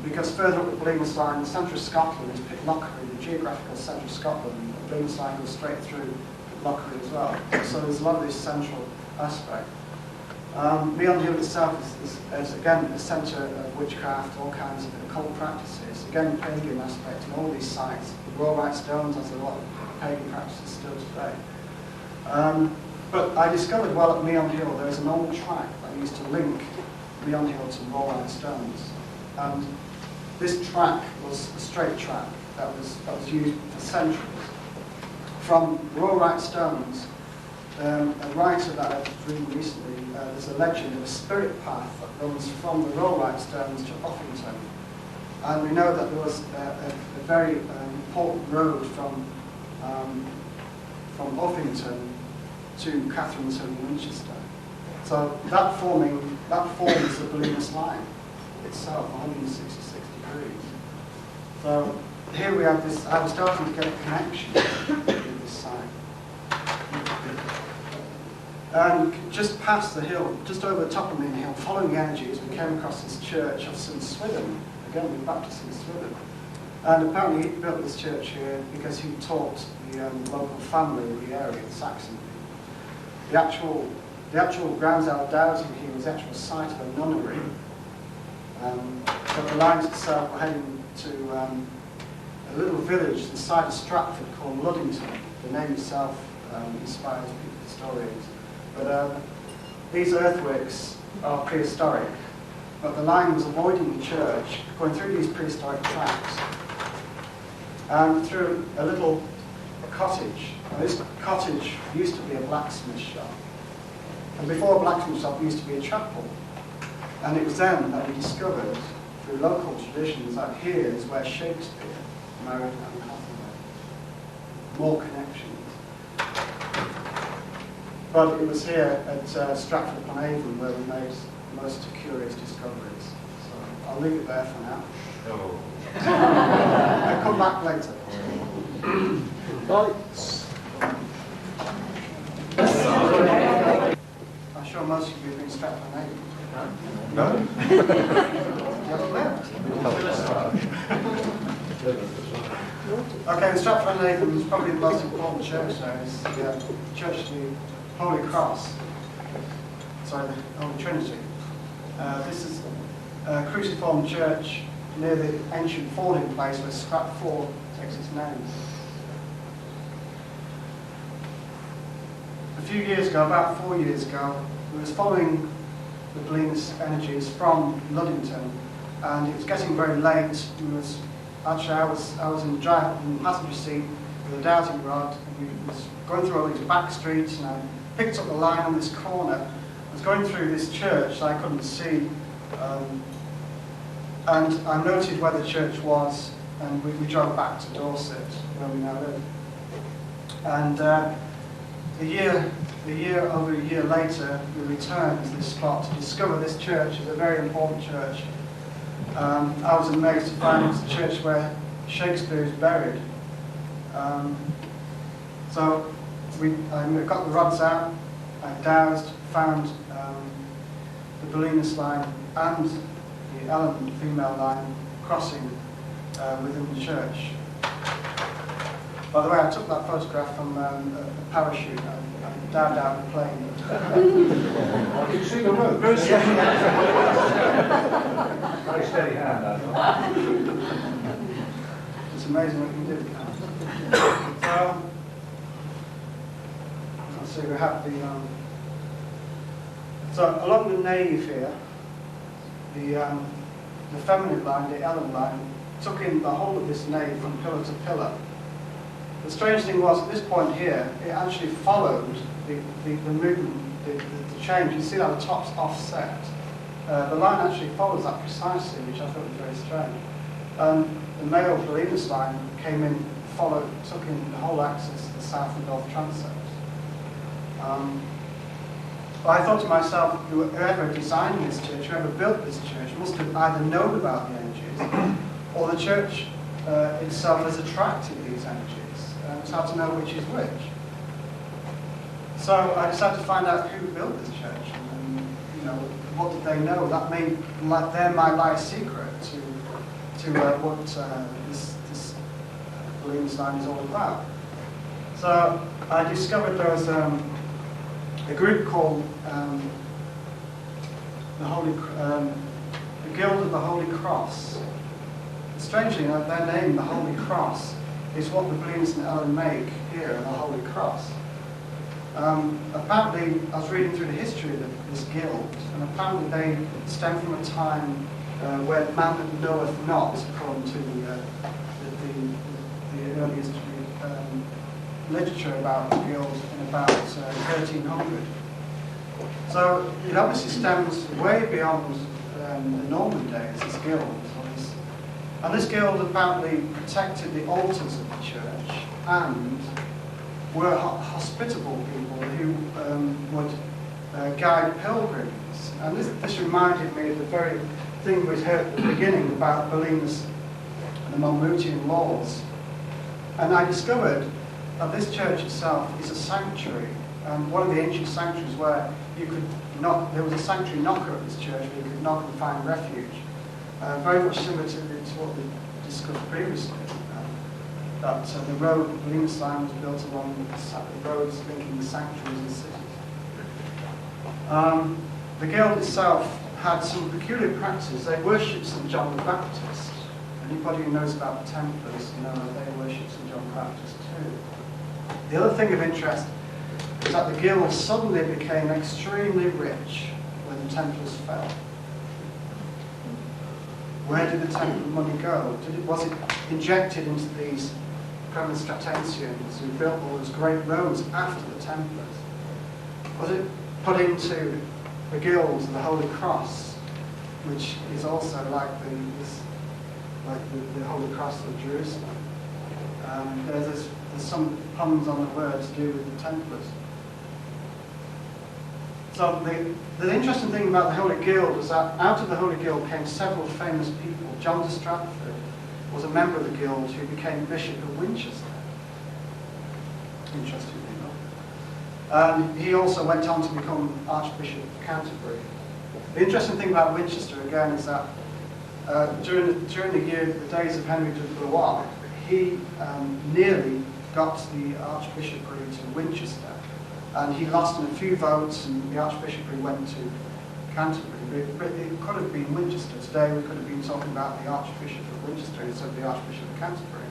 B: Because further up the Belinus Line, the centre of Scotland is Pitlochry, the geographical centre of Scotland. The Belinus Line goes straight through Pitlochry as well. So there's a lot of this central aspect. Meon Hill itself is again the centre of witchcraft, all kinds of occult practices. Again, pagan aspect in all these sites. The Rowe-Leete stones has a lot of pagan practices still today. But I discovered while at Meon Hill there is an old track that used to link Meon Hill to Rowe-Leete stones. And this track was a straight track that was used for centuries. From Rowe-Leete stones, a writer that I was reading recently, there's a legend of a spirit path that runs from the Rowe-Leete stones to Uffington. And we know that there was a very important road from Uffington to Catherine's Hill in Winchester. So that forms the Belinus Line itself, 166 degrees. So here we have this, I was starting to get a connection with this site. And just past the hill, just over the top of the hill, following the energies, we came across this church of St. Swithin, again with Baptist St. Swithin. And apparently he built this church here because he taught the local family of the area, the Saxon people. The actual grounds out of dowsing here was the actual site of a nunnery. But the lines itself were heading to a little village the side of Stratford called Luddington. The name itself inspires historians. But these earthworks are prehistoric. But the line was avoiding the church, going through these prehistoric tracks, and through a little cottage. Now, this cottage used to be a blacksmith shop. And before a blacksmith shop, it used to be a chapel. And it was then that we discovered, through local traditions, that here is where Shakespeare married Anne Hathaway. More connections. But it was here at Stratford-upon-Avon where we made the most curious discoveries. So I'll leave it there for now.
C: Oh.
B: I'll come back later.
A: Lights.
B: I'm sure most of you have been strapped on aid.
C: No?
B: You haven't left. Okay, the Stratford on Avon is probably the most important church there. It's the Church of the Holy Cross. Sorry, the Holy Trinity. This is a cruciform church near the ancient fording place where Stratford takes its name. A few years ago, about 4 years ago, we was following the Belinus energies from Luddington, and it was getting very late. I was in the passenger seat with a dowsing rod, and we was going through all these back streets, and I picked up the line on this corner. I was going through this church that I couldn't see, and I noted where the church was, and we drove back to Dorset, where we now live. And over a year later, we returned to this spot to discover this church is a very important church. I was amazed to find it's a church where Shakespeare is buried. So I got the rods out, I dowsed, found the Belinus Line and the Ellen female line crossing within the church. By the way, I took that photograph from a parachute. I dived out of the plane.
C: I can see the road.
B: Very
C: steady hand,
B: It's amazing what you can do. So, let's see, we have the. So along the nave here, the feminine line, the Ellen line, took in the whole of this nave from pillar to pillar. The strange thing was, at this point here, it actually followed the movement, the change. You see how the top's offset. The line actually follows that precisely, which I thought was very strange. The male Belinus line came in, took in the whole axis, the south and north transepts. But I thought to myself, whoever designed this church, whoever built this church, must have either known about the energies, or the church itself has attracted these energies. It's hard to know which is which. So I decided to find out who built this church, and what did they know. That there might lie a secret to what this Belinus Line is all about. So I discovered there was a group called the Guild of the Holy Cross. Strangely enough, their name, the Holy Cross, is what the Belinus and Ellen make here, the Holy Cross. Apparently, I was reading through the history of this guild, and apparently they stem from a time where man knoweth not, according to the earliest literature about the guild in about 1300. So it obviously stems way beyond the Norman days, this guild. And this guild apparently protected the altars of the church and were hospitable people who would guide pilgrims. And this reminded me of the very thing we heard at the beginning about Belinus and the Monmouthian laws. And I discovered that this church itself is a sanctuary. One of the ancient sanctuaries where you could knock, there was a sanctuary knocker at this church where you could knock and find refuge. Very much similar to what we discussed previously. That the road, the Belinus Line, was built along the roads linking the sanctuaries and cities. The guild itself had some peculiar practices. They worshipped St. John the Baptist. Anybody who knows about the Templars know that they worshipped St. John the Baptist too. The other thing of interest is that the guild suddenly became extremely rich when the Templars fell. Where did the Templar money go? Was it injected into these Premonstratensians who built all those great roads after the Templars? Was it put into the guild of the Holy Cross, which is also like the Holy Cross of Jerusalem? There's some puns on the word to do with the Templars. So the interesting thing about the Holy Guild was that out of the Holy Guild came several famous people. John de Stratford was a member of the Guild who became Bishop of Winchester. Interestingly enough. He also went on to become Archbishop of Canterbury. The interesting thing about Winchester, again, is that during the days of Henry de Blois, he nearly got the archbishopry to Winchester. And he lost in a few votes, and the archbishopry went to Canterbury. But it could have been Winchester. Today we could have been talking about the Archbishop of Winchester instead of the Archbishop of Canterbury.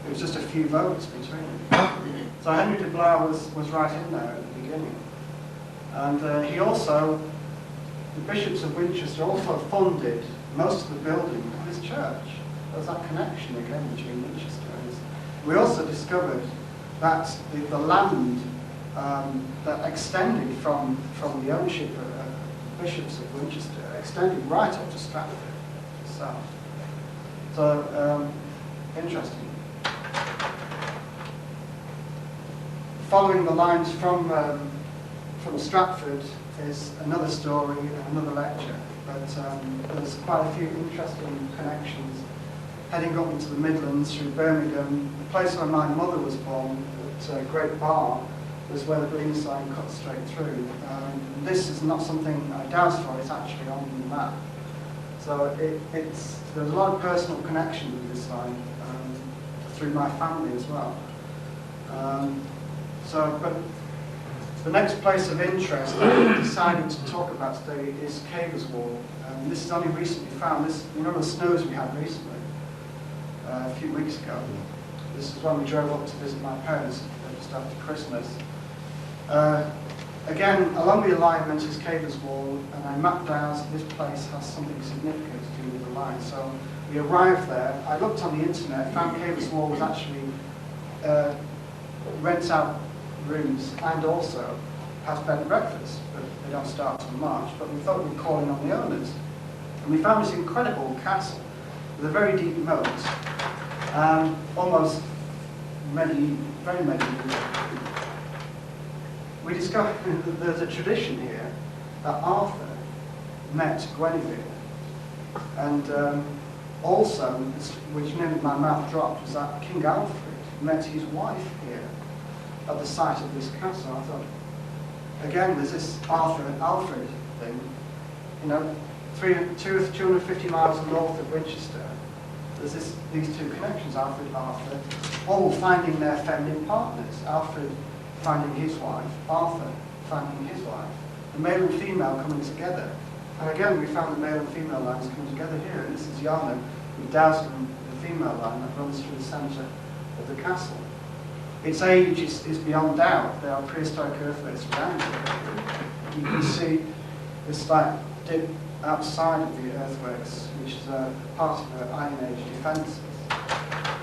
B: It was just a few votes between them. So Henry de Blois was right in there at the beginning. And he also, the bishops of Winchester also funded most of the building of his church. There's that connection again between Winchester and we also discovered that the land that extended from the ownership of bishops of Winchester extended right up to Stratford itself. So, interesting. Following the lines from Stratford is another story and another lecture, but there's quite a few interesting connections heading up into the Midlands through Birmingham. The place where my mother was born, at Great Bar, was where the Belinus Line cut straight through. This is not something I dowsed for, it's actually on the map. So there's a lot of personal connection with this line through my family as well. But the next place of interest I decided to talk about today is Caverswall. This is only recently found. The snows we had recently, a few weeks ago. This is when we drove up to visit my parents just after Christmas. Again, along the alignment is Caverswall, and I mapped out this place has something significant to do with the line. So we arrived there. I looked on the internet, found Caverswall was actually rents out rooms and also has bed and breakfast, but they don't start till March. But we thought we'd call in on the owners, and we found this incredible castle with a very deep moat, almost medieval, very medieval. We discovered that there's a tradition here that Arthur met Guinevere, and also, which made my mouth drop, was that King Alfred met his wife here at the site of this castle. I thought, again, there's this Arthur and Alfred thing, 250 miles north of Winchester. There's these two connections, Alfred and Arthur, all finding their feminine partners. Alfred finding his wife, Arthur finding his wife, the male and female coming together. And again, we found the male and female lines coming together here. And this is Yana, with dowsing the female line that runs through the centre of the castle. Its age is beyond doubt. There are prehistoric earthworks around it. You can see this slight dip outside of the earthworks, which is a part of the Iron Age defences.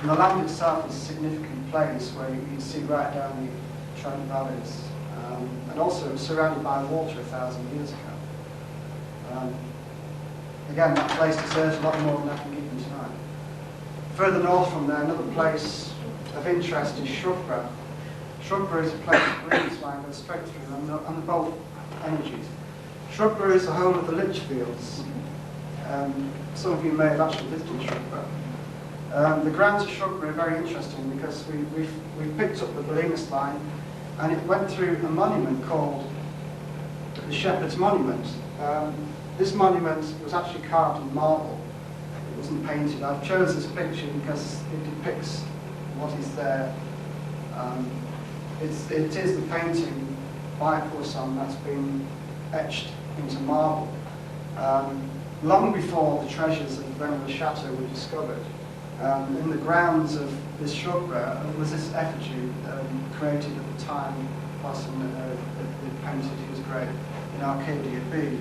B: And the land itself is a significant place where you can see right down the Trent valleys, and also surrounded by water 1,000 years ago. Again, that place deserves a lot more than I can give you tonight. Further north from there, another place of interest is Shrubbery. Shrubbery is a place of Belinus Line goes straight through on the both energies. Shrubbery is the home of the Lichfields. Some of you may have actually visited Shrubbery. The grounds of Shrubbery are very interesting because we picked up the Belinus Line, and it went through a monument called the Shepherd's Monument. This monument was actually carved in marble. It wasn't painted. I've chosen this picture because it depicts what is there. It is the painting by Poussin that's been etched into marble. Long before the treasures of the Chateau were discovered, in the grounds of this shrubbery was this effigy created at the time Poussin painted his grave in Arcadia B.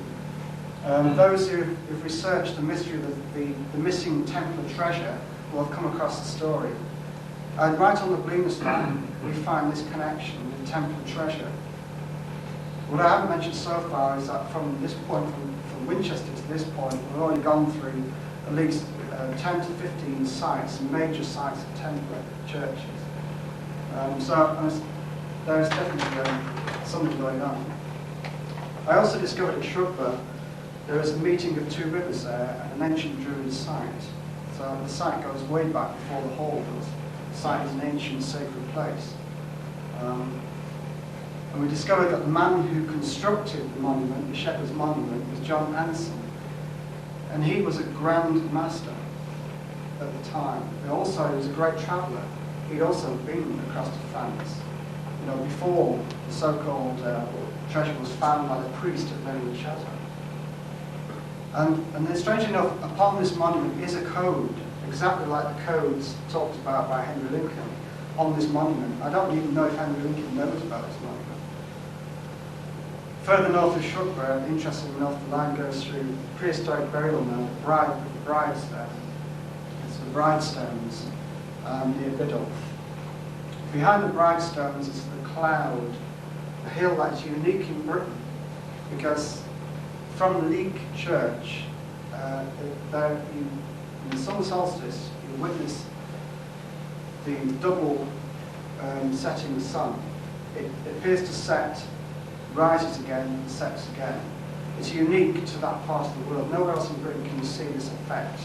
B: Those who've researched the mystery of the missing Templar treasure will have come across the story. And right on the Belinus Line, we find this connection with Templar treasure. What I haven't mentioned so far is that from this point, from Winchester to this point, we've already gone through at least 10 to 15 sites, major sites of Templar churches. So there's definitely something going on. I also discovered at Shrubber there is a meeting of two rivers there and an ancient Druid site. So the site goes way back before the hall does. The site is an ancient sacred place. And we discovered that the man who constructed the monument, the Shepherd's Monument, was John Anson. And he was a Grand Master at the time. And also, he was a great traveller. He'd also been across to France. You know, before the so-called treasure was found by the priest at Belinus Line. And then, strangely enough, upon this monument is a code, exactly like the codes talked about by Henry Lincoln on this monument. I don't even know if Henry Lincoln knows about this monument. Further north of Shrubber, interestingly enough, the line goes through prehistoric burial mound, the bride's there. It's the Bridestones near Biddulph. Behind the Bridestones is the Cloud, a hill that's unique in Britain, because from Leek Church, in the summer solstice, you witness the double setting the sun. It appears to set, rises again, and sets again. It's unique to that part of the world. Nowhere else in Britain can you see this effect.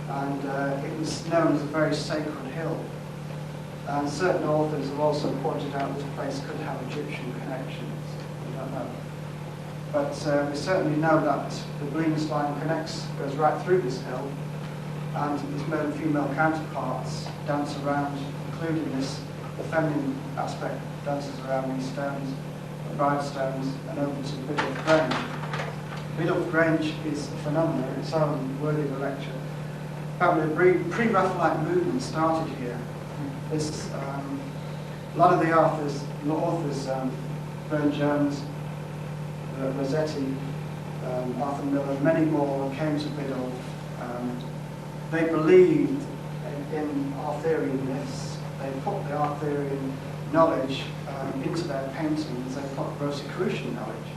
B: And it was known as a very sacred hill. And certain authors have also pointed out this place could have Egyptian connections. We don't know. But we certainly know that the Belinus Line goes right through this hill, and its male and female counterparts dance around, including this, the feminine aspect dances around these stones, the bride stones, and over to Biddulph Grange. Biddulph Grange is a phenomenon in its own, worthy of a lecture. Apparently, a pre-Raphaelite movement started here. This, a lot of the authors, Burne-Jones, Rossetti, Arthur Miller, many more came to Biddulph. They believed in Arthurian myths. They put the Arthurian knowledge into their paintings. They put Rosicrucian knowledge.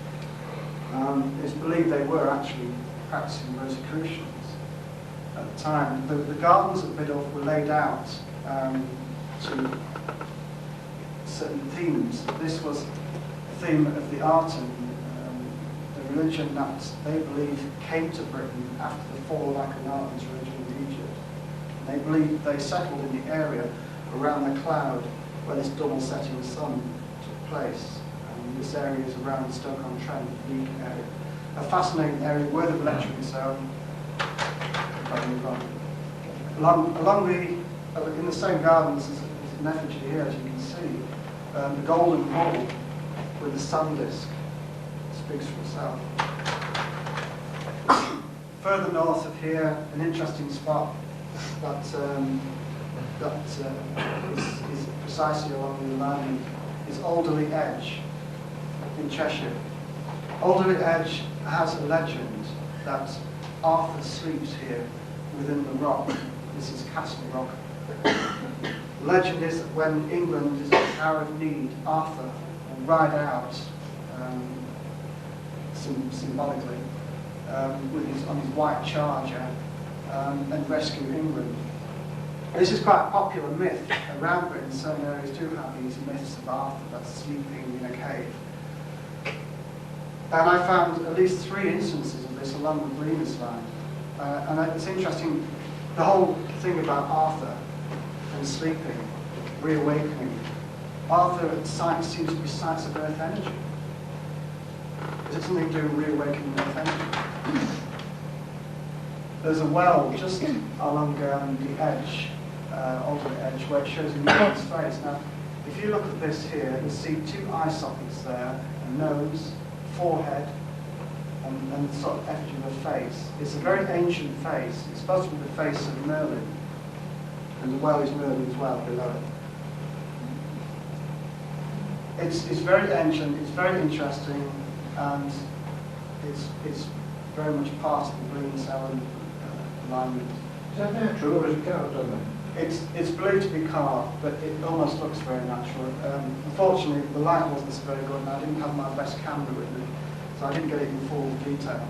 B: It's believed they were actually practicing Rosicrucians at the time. The gardens at Biddulph were laid out to certain themes. This was a theme of the art and the religion that they believe came to Britain after the fall of Akhenaten's religion in Egypt. And they believe they settled in the area around the cloud where this double setting sun took place. And this area is around Stoke-on-Trent, Leek area. A fascinating area worthy of lecture of its own. In the same gardens as an effigy here, as you can see, the golden ball with the sun disk speaks for itself. Further north of here, an interesting spot that is precisely along the alignment is Alderley Edge in Cheshire. Alderley Edge has a legend that Arthur sleeps here within the rock. This is Castle Rock. The legend is that when England is at the hour of need, Arthur will ride out, symbolically, on his white charger and rescue England. This is quite a popular myth around Britain. Certain areas do have these myths of Arthur that's sleeping in a cave. And I found at least 3 instances of this along the Belinus Line. And it's interesting, the whole thing about Arthur and sleeping, reawakening. Arthur at sites seems to be sites of earth energy. Is it something to do with reawakening earth energy? There's a well just along the edge, Alderley Edge, where it shows a man's face. Now, if you look at this here, you see 2 eye sockets there, a nose, forehead, and sort of effigy of a face. It's a very ancient face. It's supposed to be the face of Merlin. And the well is Merlin as well below it. It's very ancient, it's very interesting, and it's very much part of the Belinus alignment.
C: Is that natural or is it carved on them?
B: It's believed to be carved, but it almost looks very natural. Unfortunately, the light wasn't so very good, and I didn't have my best camera with me, so I didn't get it in full detail.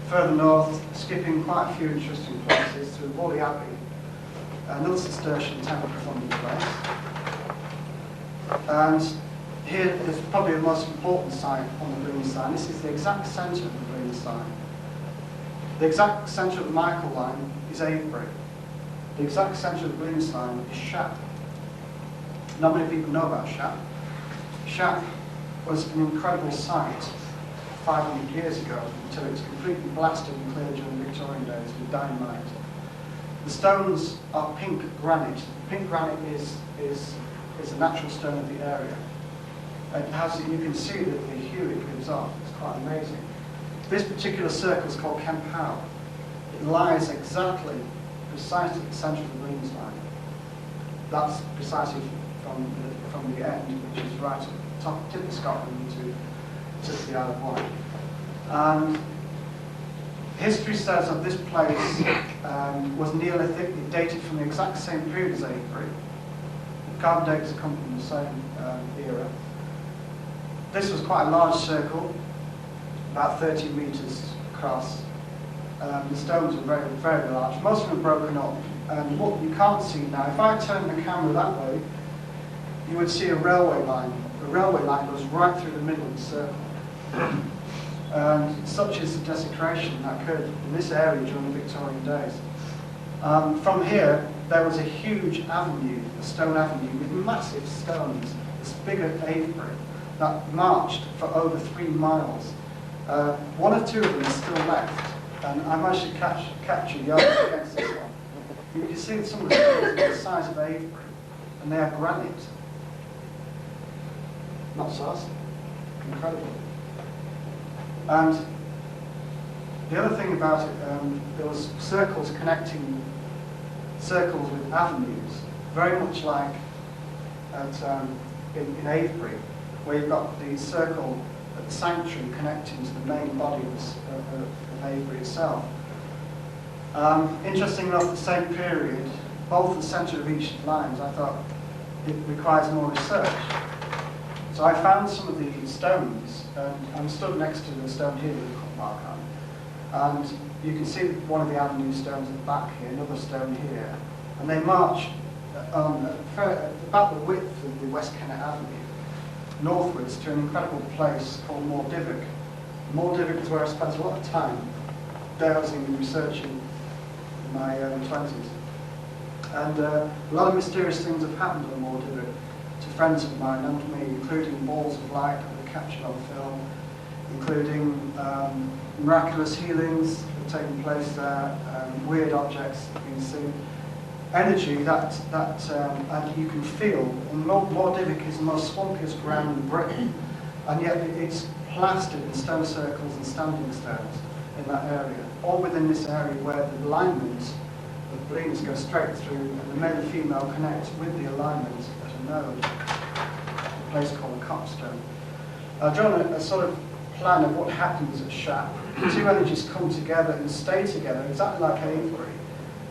B: Further north, skipping quite a few interesting places through Whalley Abbey, another Cistercian temple from the place. And here is probably the most important site on the Belinus Line. This is the exact centre of the Belinus Line. The exact centre of the Michael Line is Avebury. The exact centre of the Belinus Line is Shap. Not many people know about Shap. Shap was an incredible site 500 years ago until it was completely blasted and cleared during the Victorian days with dynamite. The stones are pink granite. Pink granite is a natural stone of the area. It has, you can see that the hue it gives off. It's quite amazing. This particular circle is called Kemp Howe. It lies exactly, precisely at the centre of the Belinus Line. That's precisely from the end, which is right at the top tip of Scotland to the Isle of Wight. And history says that this place was Neolithic. It dated from the exact same period as Avebury. The carbon dates come from the same era. This was quite a large circle, about 30 metres across. The stones are very, very large. Most of them are broken up. And what you can't see now, if I turn the camera that way, you would see a railway line. The railway line goes right through the middle of the circle. And such is the desecration that occurred in this area during the Victorian days. From here, there was a huge avenue, a stone avenue, with massive stones, as big as Avebury, that marched for over 3 miles. One or two of them are still left, and I managed to capture yellow against this one. You can see some of the stones are the size of Avebury, and they are granite. Not saucy. Incredible. And the other thing about it, there was circles connecting circles with avenues, very much like at, in Avebury, where you've got the circle at the sanctuary connecting to the main body of Avebury itself. Interesting enough, the same period, both the centre of each lines, I thought it requires more research. So I found some of the stones, and I'm stood next to the stone here with a cut mark on. And you can see one of the avenue stones at the back here, another stone here. And they march about the width of the West Kennet Avenue, northwards to an incredible place called Mordivic. Mordivic is where I spent a lot of time dowsing and researching in my early 20s. And a lot of mysterious things have happened on Mordivic to friends of mine and me, including balls of light that were captured on film, including miraculous healings that have taken place there, weird objects that have been seen, energy that you can feel. And Mordivic is the most swampiest ground in Britain, and yet it's plastered in stone circles and standing stones in that area, all within this area where the alignment of Belinus go straight through, and the male and female connect with the alignment at a node, a place called a copstone. I've drawn a sort of plan of what happens at Shap. The two energies come together and stay together, exactly like Avebury.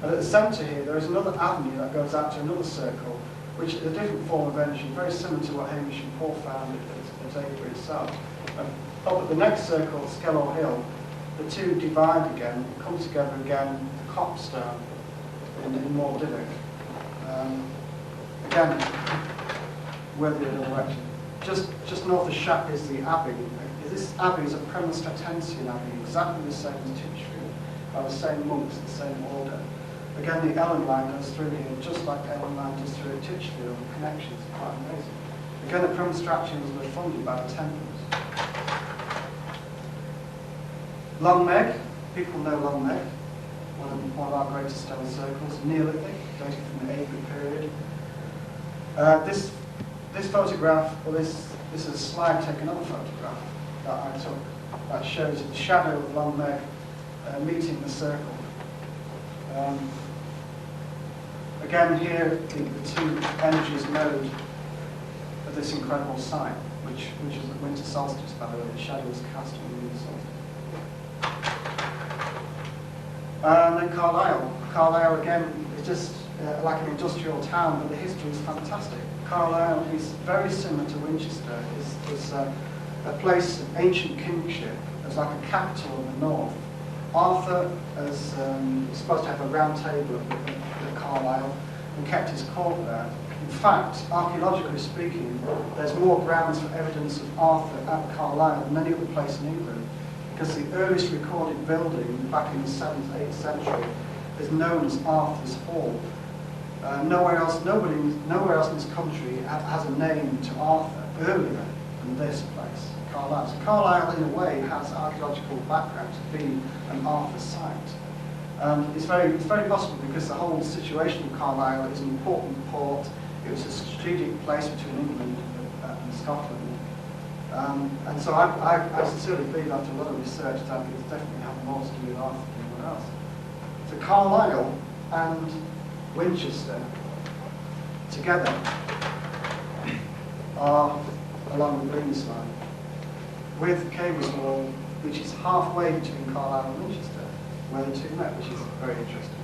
B: And at the centre here, there is another avenue that goes out to another circle, which is a different form of energy, very similar to what Hamish and Paul found at Avebury itself. And up at the next circle, Skellow Hill, the two divide again, come together again, the copstone in Mordivic. Again, worthy of direction. Just north of Shap is the Abbey. This Abbey is a Premonstratensian Abbey, exactly the same as Titchfield, by the same monks, the same order. Again, the Ellen line goes through here, just like the Ellen line does through Titchfield. The connections are quite amazing. Again, the Premonstrations were funded by the Templars. Long Meg, people know Long Meg, one of our greatest stone circles, Neolithic, dated from the Avebury period. This photograph, well, this is a slide taken on a photograph that I took that shows the shadow of Long Meg meeting the circle. Again, here the two energies node of this incredible site, which is the winter solstice, by the way. The shadow is cast on the winter solstice. And then Carlisle. Carlisle, again, is just like an industrial town, but the history is fantastic. Carlisle is very similar to Winchester. It's a place of ancient kingship. It's like a capital of the north. Arthur is supposed to have a round table at Carlisle and kept his court there, In fact, archaeologically speaking, there's more grounds for evidence of Arthur at Carlisle than any other place in England, because the earliest recorded building back in the 7th, 8th century is known as Arthur's Hall. Nowhere else in this country has a name to Arthur earlier than this place, Carlisle. So Carlisle, in a way, has archaeological background to be an Arthur site. It's very possible because the whole situation of Carlisle is an important port. It was a strategic place between England and Scotland. And so I sincerely believe, after a lot of research, that it definitely had more to do with Arthur than anywhere else. So Carlisle and Winchester together are along the Belinus Line, with Cambridge Wall, which is halfway between Carlisle and Winchester, where the two met, which is very interesting.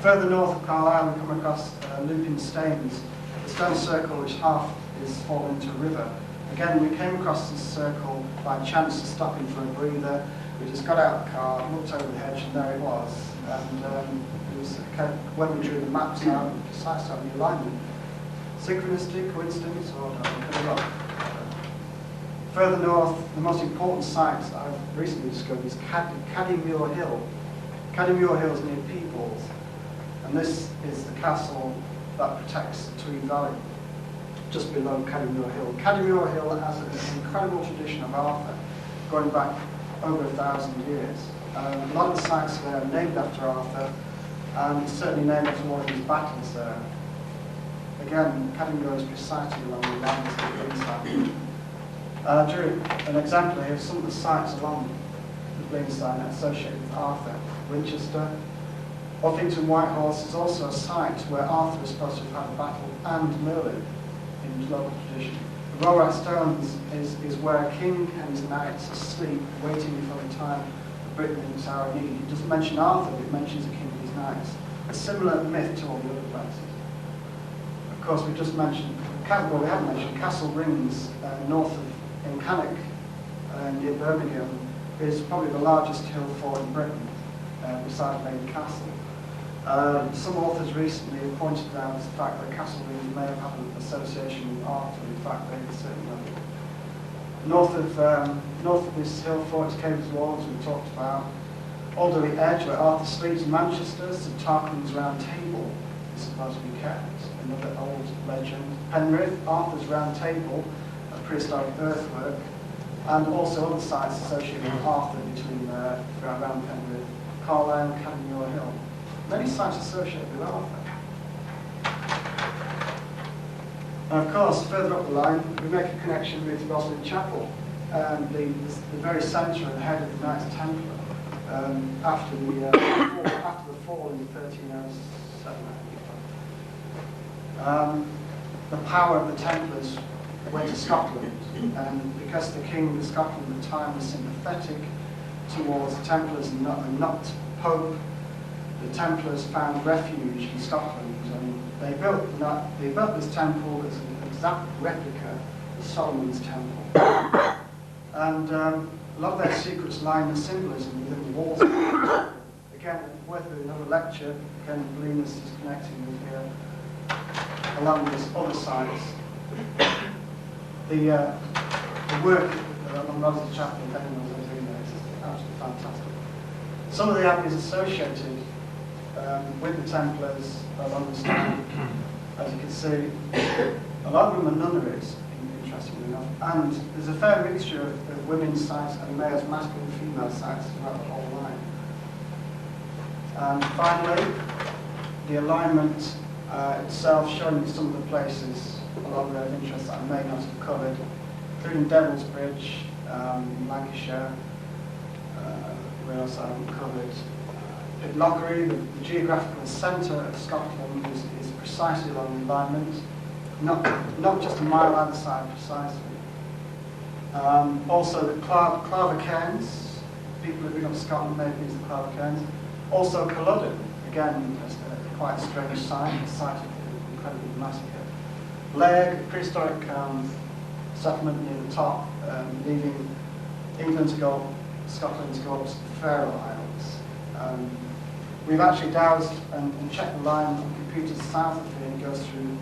B: Further north of Carlisle, we come across Lupin Staines, the stone circle which half is fallen into a river. Again, we came across this circle by chance, stopping for a breather. We just got out of the car, looked over the hedge, and there it was. And it was when we drew the maps out, precise on the alignment. Synchronicity, coincidence, or no? Further north, the most important site that I've recently discovered is Caddymuir Hill. Caddymuir Hill is near Peebles, and this is the castle that protects the Tweed Valley, just below Caddymuir Hill. Caddymuir Hill has an incredible tradition of Arthur, going back over 1,000 years. A lot of the sites there are named after Arthur, and it's certainly named after one of his battles there. Again, Caddymuir is precisely along the lines of the Belinus Line. Drew an example here of some of the sites along the Belinus Line associated with Arthur. Winchester. Orpington Whitehorse is also a site where Arthur is supposed to have had a battle, and Merlin in local tradition. The Rowe-Leete stones is where a king and his knights are asleep, waiting for the time of Britain in its hour of need. He doesn't mention Arthur, but he mentions the king and his knights. A similar myth to all the other places. Of course, we just mentioned, well, we haven't mentioned Castle Rings, north of Cannock, near Birmingham, is probably the largest hill fort in Britain, besides maybe Castle. Some authors recently have pointed out the fact that Castle Rings may have had an association with Arthur. In fact, they certainly have. North of this hill fort is Cambridge Wall, as we talked about. Alderley Edge, where Arthur sleeps in Manchester, St Tarquin's Round Table is supposed to be kept, another old legend. Penrith, Arthur's Round Table, a prehistoric earthwork, and also other sites associated with Arthur between around Penrith, Carlisle and Caddymuir Hill. Many sites associated with Arthur. And of course, further up the line, we make a connection with Roslin Chapel, the very centre and head of the Knights Templar, after the fall in 1307. The power of the Templars went to Scotland, and because the King of Scotland at the time was sympathetic towards the Templars and not Pope, the Templars found refuge in Scotland, and they built this temple as an exact replica of Solomon's temple. And a lot of their secrets lie in the symbolism within the walls. Again, worth another lecture. Again, Belinus is connecting with here, along with other sites. The work on Roslin Chapel, if anyone's ever been there, is absolutely fantastic. Some of the abbeys associated with the Templars along the line, as you can see, a lot of them are nunneries, interestingly enough, and there's a fair mixture of women's sites and males, masculine and female sites throughout the whole line. And finally, the alignment itself, showing some of the places along there of interest that I may not have covered, including Devil's Bridge in Lancashire, where else I haven't covered. Pitlochry, the geographical centre of Scotland, is precisely along the alignment, not just a mile either side, precisely. Also the Claver Cairns, people who've been up to Scotland may have been to the Claver Cairns. Also Culloden, again, quite a strange site, a site of an incredible massacre. Lairg, prehistoric settlement near the top, leaving England to go, Scotland to go up to the Faroe Islands. We've actually dowsed and checked the line on computers south of here, and it goes through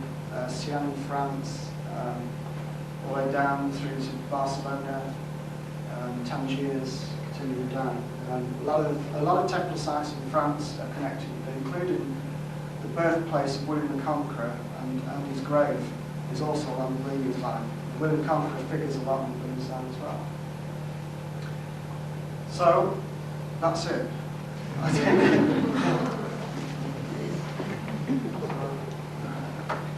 B: Sienne in France, all the way down through to Barcelona, Tangiers, continuing down. A lot of technical sites in France are connected, including the birthplace of William the Conqueror, and his grave is also along the Belinus Line. William the Conqueror figures along the Belinus Line as well. So, that's it. I think.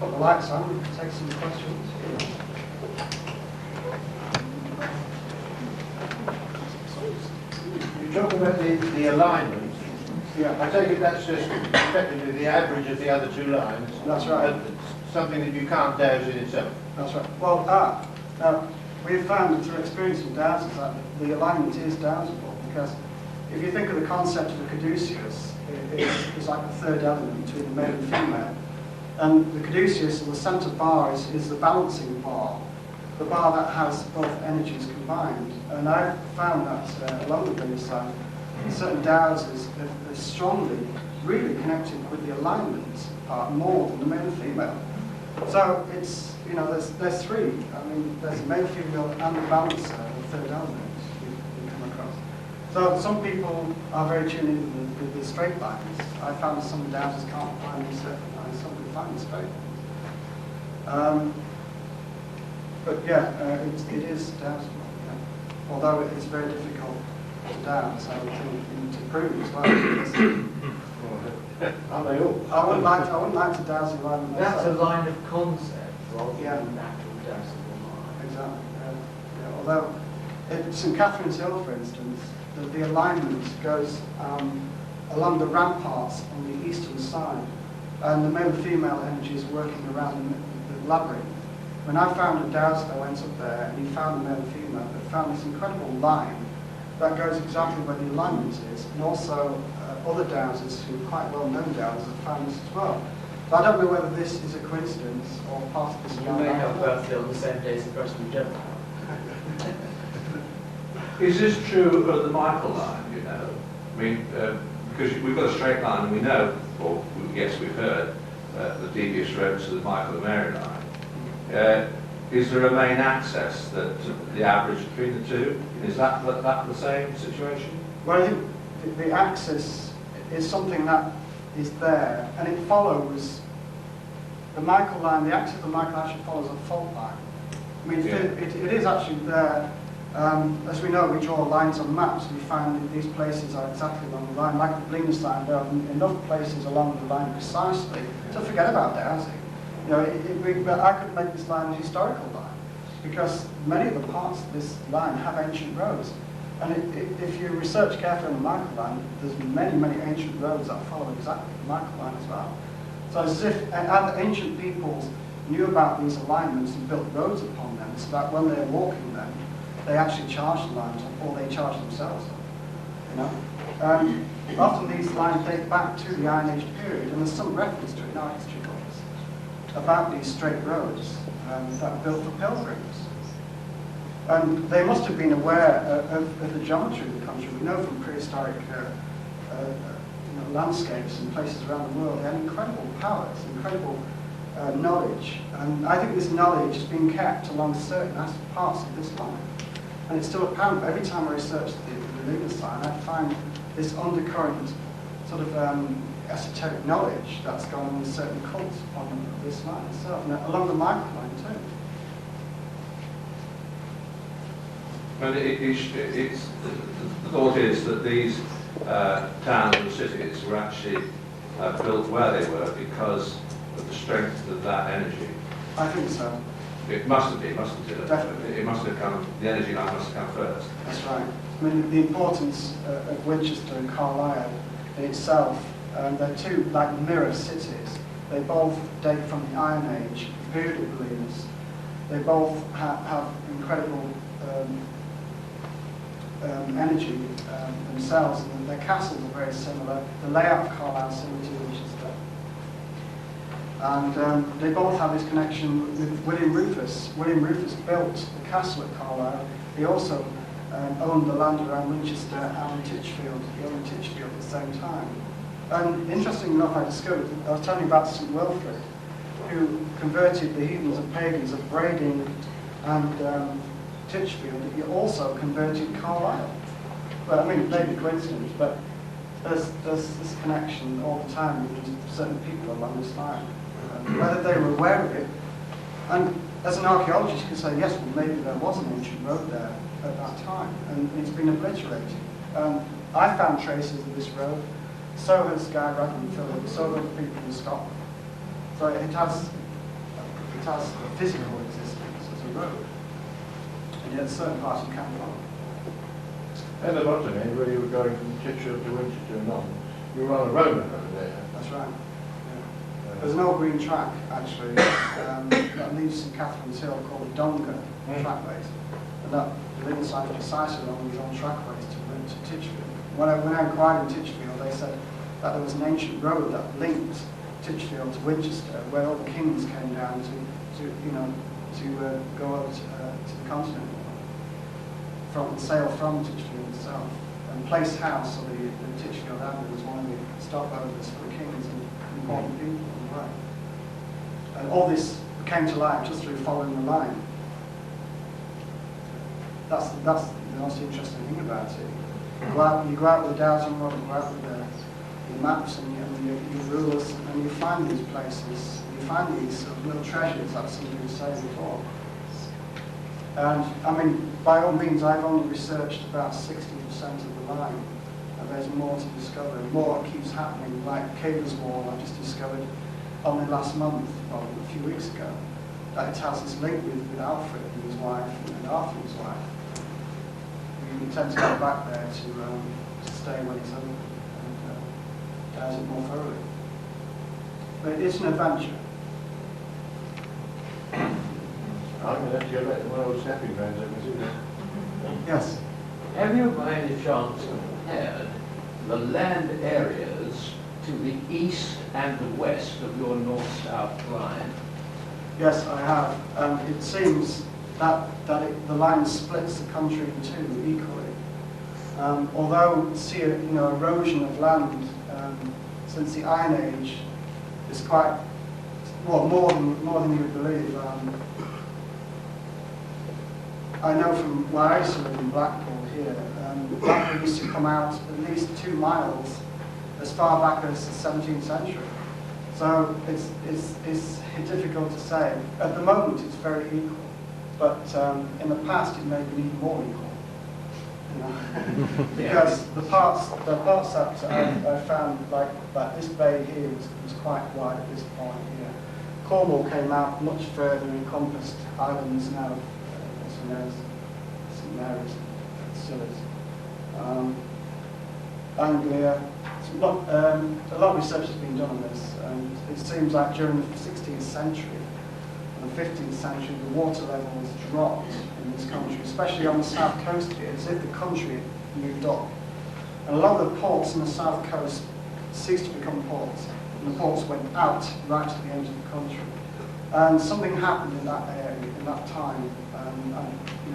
B: Put the lights on, take some questions.
C: You talk about the alignment.
B: Yeah.
C: I take it that's just effectively the average of the other two lines.
B: That's right.
C: Something that you can't dowse in itself.
B: That's right. Well, now, we've found through experience in dowsers that the alignment is dowsable, because if you think of the concept of a caduceus, it's like the third element between the male and female. And the caduceus, or the centre bar, is the balancing bar, the bar that has both energies combined. And I've found that along the Belinus Line, certain dowsers are strongly, really connected with the alignment part more than the male and female. So it's, there's three. I mean, there's a male, female, and the balancer, the third element you come across. So some people are very tuned in with the straight lines. I found some dowsers can't find the certain lines, some can find the straight lines. But yeah, it is dowsable. Yeah. Although it's very difficult to dowse, I would think, to prove as well.
C: Aren't they all?
B: I wouldn't like to dowse a line myself.
D: That's a line of concept rather
B: Yeah.
D: than an actual dowsable line.
B: Exactly. Yeah. Although at St Catherine's Hill, for instance, the alignment goes along the ramparts on the eastern side, and the male and female energy is working around the labyrinth. When I found a dowser that went up there, and he found the male and female, but found this incredible line that goes exactly where the alignment is, and also other dowsers who are quite well-known dowsers have found this as well. So I don't know whether this is a coincidence or part of this.
D: You may have birthday on the same day as the person you don't have.
E: Is this true of the Michael line, I mean, because we've got a straight line and we know, or yes, we've heard, the devious roads to the Michael and Mary line. Is there a main access that the average between the two? Is that the same situation?
B: Well, I think the axis is something that is there, and it follows the Michael line. The axis of the Michael actually follows a fault line. I mean,
E: Yeah.
B: it is actually there. As we know, we draw lines on maps. We find that these places are exactly along the line. Like the Belinus Line, there are enough places along the line precisely to forget about dowsing. But I could make this line a historical line, because many of the parts of this line have ancient roads. And if you research carefully on the Michael line, there's many, many ancient roads that follow exactly the Michael line as well. So it's as if other ancient peoples knew about these alignments and built roads upon them, so that when they're walking them, they actually charge the lines up, or they charge themselves up. Often these lines date back to the Iron Age period, and there's some reference to it in our history books about these straight roads that were built for pilgrims. And they must have been aware of the geometry of the country. We know from prehistoric landscapes and places around the world, they had incredible powers, incredible knowledge. And I think this knowledge has been kept along certain parts of this line. And it's still apparent. Every time I research the Belinus Line, I find this undercurrent sort of esoteric knowledge that's gone on with certain cults on this line itself, and along the Michael line too.
E: But the thought is that these towns and cities were actually built where they were because of the strength of that energy.
B: I think so.
E: It must have been, mustn't it?
B: Definitely.
E: It must have come, the energy line must have come first.
B: That's right. I mean, the importance of Winchester and Carlisle in itself, they're two like mirror cities. They both date from the Iron Age, the period of Belinus. They both have incredible energy themselves, and their castles are very similar. The layout of Carlisle is similar to Winchester. And they both have this connection with William Rufus. William Rufus built the castle at Carlisle. He also owned the land around Winchester and Titchfield. He owned Titchfield at the same time. And interestingly enough, I was telling you about St Wilfrid. who converted the heathens and pagans of Brading and Titchfield, he also converted Carlisle. Well, I mean, it may be coincidence, but there's this connection all the time with certain people along this line. Whether they were aware of it, and as an archaeologist you can say, yes, well, maybe there was an ancient road there at that time, and it's been obliterated. I found traces of this road, so has Guy Ragland Phillips, so have people in Scotland. So it has a physical existence as a road, and yet certain parts you can't follow.
C: At the bottom end, where you were going from Titchfield to Winchester and on, you were on a Roman road there.
B: That's right. Yeah. There's an old green track, actually, that leads to Catherine's Hill called the Donga trackways. And that Belinus Line precisely along these old trackways to Titchfield. When I inquired in Titchfield, they said that there was an ancient road that linked Titchfield to Winchester, where all the kings came down to go over to the continent, sail from Titchfield itself. And Place House, or the Titchfield Abbey, was one of the stopovers for the kings and important people on the way. And all this came to light just through following the line. That's the most interesting thing about it. You go out with the dowsing rod, you go out with the maps and your rulers, and you find these places. You find these sort of little treasures that somebody was saying before. And I mean, by all means, I've only researched about 60% of the line, and there's more to discover. More keeps happening, like Caver's Wall I just discovered only last month, well, a few weeks ago, that it has this link with Alfred and his wife and Arthur's wife. We tend to go back there to stay when it's open and does it more thoroughly. But it's an adventure.
C: I'm going to have to go back to my old snapping grounds, I can see that.
B: Yes.
F: Have you by any chance compared the land areas to the east and the west of your north-south line?
B: Yes, I have. It seems that the line splits the country in two equally. Although erosion of land since the Iron Age is quite more than you would believe. I know from where I used to live in Blackpool here, Blackpool used to come out at least 2 miles as far back as the 17th century. So it's difficult to say. At the moment, it's very equal, but in the past, it may have been even more equal. Because the parts that I found, like this bay here, was quite wide at this point here. Cornwall came out much further and encompassed islands now. St Mary's, still is. Anglia, a lot of research has been done on this, and it seems like during the 16th century and the 15th century, the water levels dropped in this country, especially on the south coast here, as if the country moved up. And a lot of the ports on the south coast ceased to become ports, and the ports went out right at the end of the country. And something happened in that area, in that time, and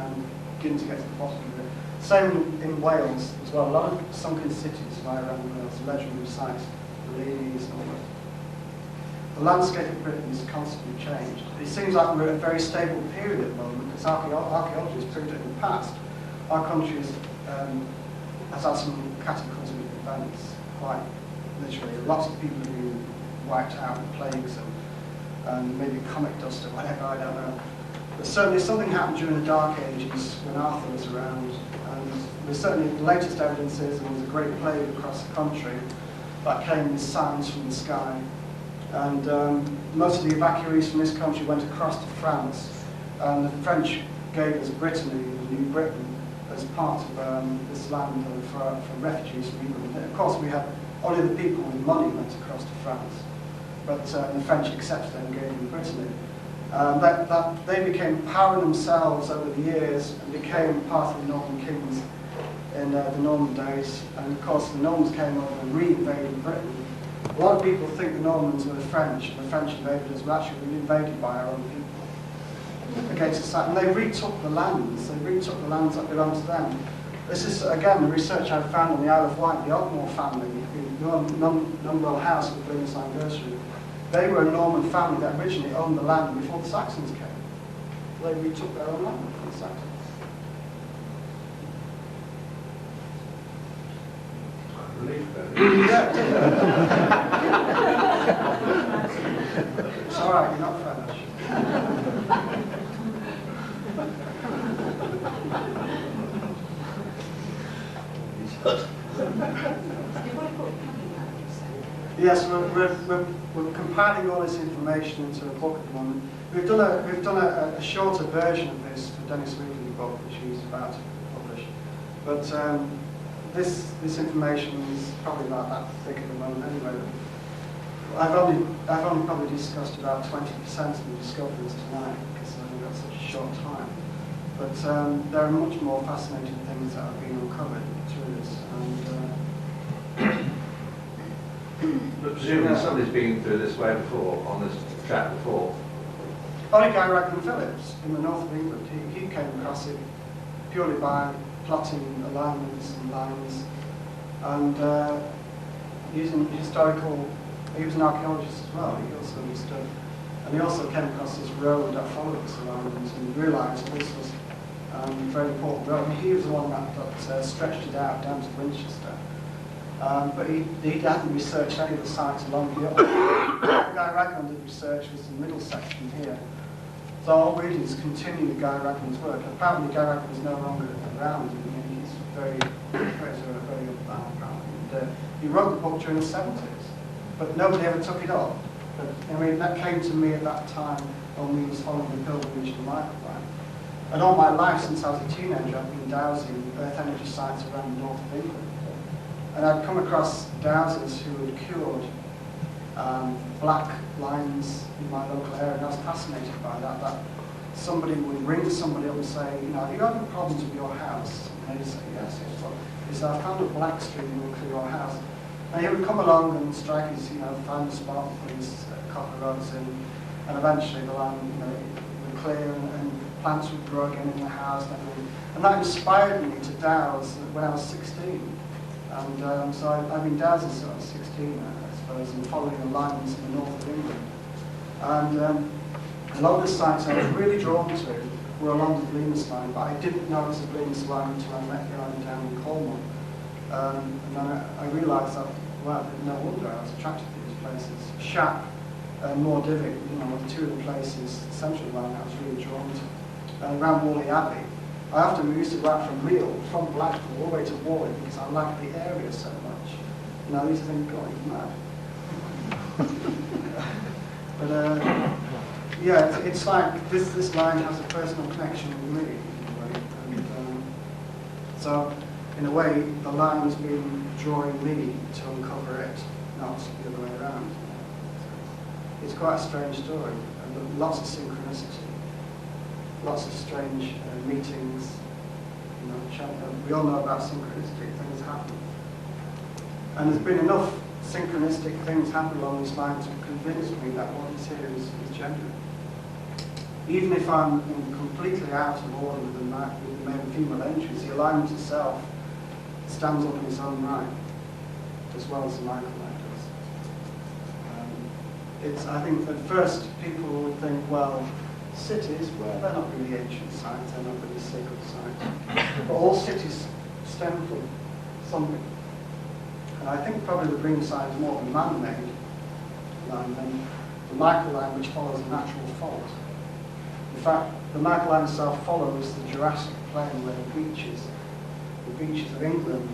B: I'm beginning to get to the bottom of it. Same in Wales as well. A lot of sunken cities lie around Wales, legendary sites, Belinus and all that. The landscape of Britain is constantly changed. It seems like we're at a very stable period at the moment, because archaeology has proved it in the past. Our country has had some cataclysmic events, quite literally. Lots of people have been wiped out with plagues and maybe comet dust or whatever, I don't know. But certainly something happened during the Dark Ages when Arthur was around, and there's certainly the latest evidence is there was a great plague across the country that came with signs from the sky. And most of the evacuees from this country went across to France, and the French gave us Brittany, New Britain, as part of this land for refugees from England. And of course, we had only the people with money went across to France, but the French accepted them and gave them Brittany. They became power themselves over the years and became part of the Norman kings in the Norman days. And of course, the Normans came over and re-invaded Britain. A lot of people think the Normans were the French, and the French invaded us, but actually we were invaded by our own people against the side. And they retook the lands. They retook the lands that belonged to them. This is, again, the research I found on the Isle of Wight, the Ogmore family, the Numwell House of the Belinus Line Nursery. They were a Norman family that originally owned the land before the Saxons came. They retook their own land from the Saxons.
E: Relief,
B: Yeah. It's all right, you're not French. Yes, we're compiling all this information into a book at the moment. We've done a shorter version of this for Dennis Weekly's book, which he's about to publish. But this information is probably not that thick at the moment anyway. I've only probably discussed about 20% of the discoveries tonight because I've got such a short time. But there are much more fascinating things that have been uncovered through this.
E: But presumably somebody's been through this way before, on this track before.
B: Only Guy Ragland Phillips in the north of England, he came across it purely by plotting alignments and lines and using historical, he was an archaeologist as well, he also understood. And he also came across this road that followed this alignment and realised this was a very important road. I mean, he was the one that stretched it out down to Winchester. But he hadn't researched any of the sites along here. Guy Ragland did research was the middle section here. So all we did is continue Guy Ragland's work. Apparently Guy Ragland is no longer around. He's very old man apparently. And, he wrote the book during the 70s, but nobody ever took it up. But I mean, that came to me at that time when we was following the pilgrimage to Michael Line. And all my life since I was a teenager, I've been dowsing earth energy sites around the north of England. And I'd come across dowsers who had cured black lines in my local area, and I was fascinated by that. That somebody would ring somebody up and say, you know, have you got any problems with your house? And they'd say, yes. Well, he said, I found a black stream through your house. And he would come along and strike his, find the spot, put his copper rods in, and eventually the land, would clear and plants would grow again in the house and everything. And that inspired me to dowse when I was 16. And so I've been dowsing since I was 16, I suppose, and following the lines in the north of England. And a lot of the sites I was really drawn to were along the Belinus Line, but I didn't know it was a Belinus Line until I met Yana down in Cornwall. And then I realised that, well, no wonder I was attracted to these places. Shap and Moordivik, were two of the places, the central line I was really drawn to. And around Whalley Abbey, I often used to go out from Real, from Blackpool, all the way to Whalley because I liked the area so much. These things going mad. But yeah, it's like this line has a personal connection with me in a way. And, so in a way, the line has been drawing me to uncover it, not the other way around. It's quite a strange story, and lots of synchronicity. Lots of strange meetings. We all know about synchronistic things happen. And there's been enough synchronistic things happen along this line to convince me that what is here is genuine. Even if I'm completely out of order with the male and female entries, the alignment itself stands up in its own right, as well as the Michael Line does. I think at first people would think, well, cities, well, they're not really ancient sites, they're not really sacred sites. But all cities stem from something. And I think probably the Brigantina Line is more of a man-made line than the Michael Line, which follows a natural fault. In fact, the Michael Line itself follows the Jurassic plain where the beaches of England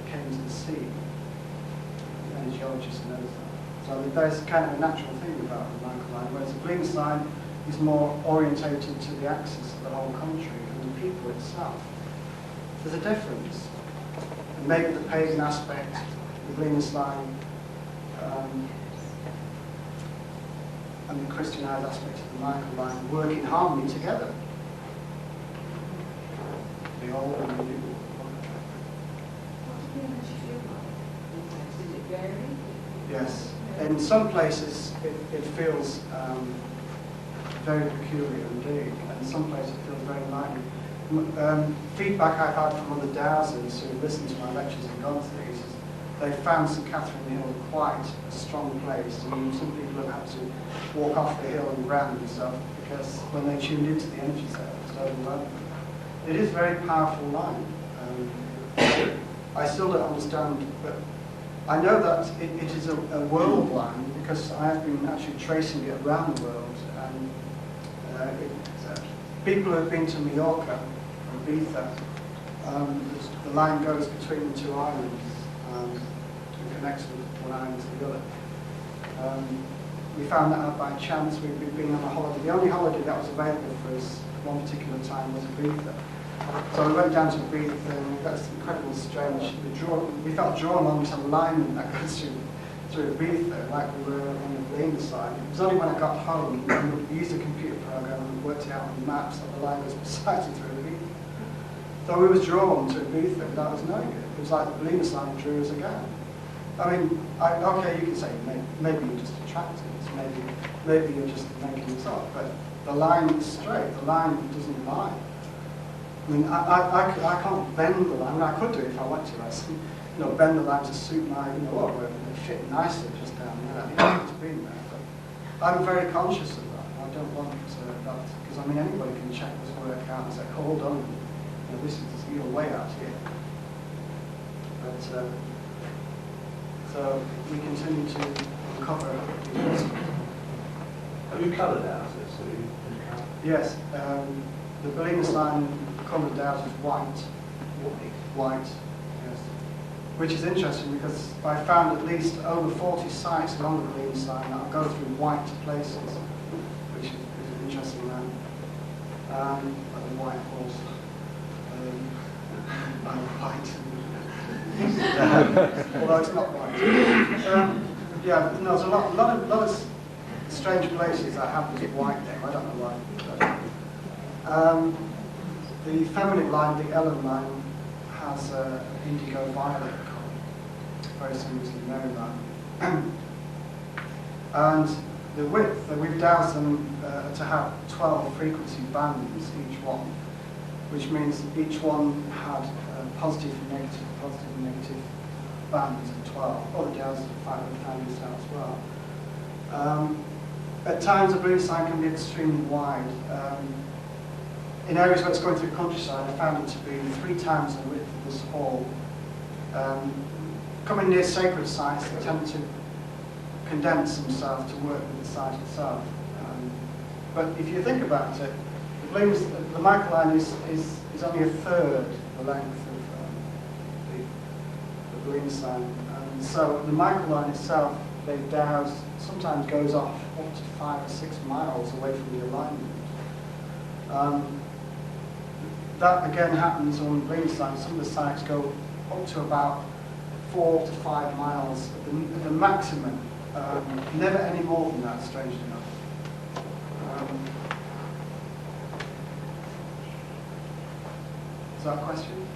B: came to the sea. Any geologist knows that. So there's kind of a natural thing about the Michael Line, whereas the Brigantina Line is more orientated to the axis of the whole country and the people itself. There's a difference. And maybe the pagan aspect, the Belinus Line, and the Christianized aspect of the Michael Line work in harmony together. The old and the new. Yes. In some places it feels very peculiar indeed, and in some places it feels very enlightening. Feedback I've had from other dowsers who listen to my lectures and gone through these is they found St Catherine Hill quite a strong place. I mean, some people have had to walk off the hill and ground themselves because when they tuned into the energy there, it was overwhelming. It is a very powerful line. I still don't understand, but I know that it is a world line because I have been actually tracing it around the world. And people who have been to Mallorca and Ibiza, the line goes between the two islands and connects from one island to the other. We found that out by chance. We'd been on a holiday. The only holiday that was available for us at one particular time was Ibiza. So we went down to Ibiza and we got this incredibly strange. We felt drawn onto the line that goes through Ibiza, like we were on the Belinus Line. It was only when I got home and we used a computer program and worked it out on the maps that the line was precisely through Ibiza. So we was drawn to Ibiza without us knowing it. It was like the Belinus Line drew us again. I mean, okay, you can say maybe you're just attracted, maybe you're just making this up, but the line is straight. The line doesn't lie. I mean, I can't bend the line. I mean, I could do it if I wanted to. I see, bend the line to suit my, where they fit nicely just down there. I don't need to be there, but I'm very conscious of that. I don't want that, because I mean, anybody can check this work out and say, hold on, this is your way out here. But so we continue to uncover these.
E: Have you coloured Dowsers?
B: Yes, the Belinus Line coloured Dowsers white. White, yes. Which is interesting because I found at least over 40 sites along the Belinus Line that go through white places, which is interesting now. Like the white horse. White. Although it's not white. Yeah, no, there's a lot of strange places that have this white name. I don't know why. The feminine line, the Ellen line, has indigo violet colour, very similar to the Mary line. And the width, we've dowsed them to have 12 frequency bands each one, which means each one had positive and negative bands of 12. Other dowsers have found this out as well. At times, the Belinus Line can be extremely wide. In areas where it's going through countryside, I found it to be 3 times the width of this hall. Coming near sacred sites, they tend to condense themselves to work with the site itself. But if you think about it, the Michael line is only a third the length of the Belinus Line. And so the Michael line itself, they douse, sometimes goes off up to 5 or 6 miles away from the alignment. That again happens on the Belinus Line. Some of the sites go up to about 4 to 5 miles at the maximum. Never any more than that, strangely enough. Is that a question?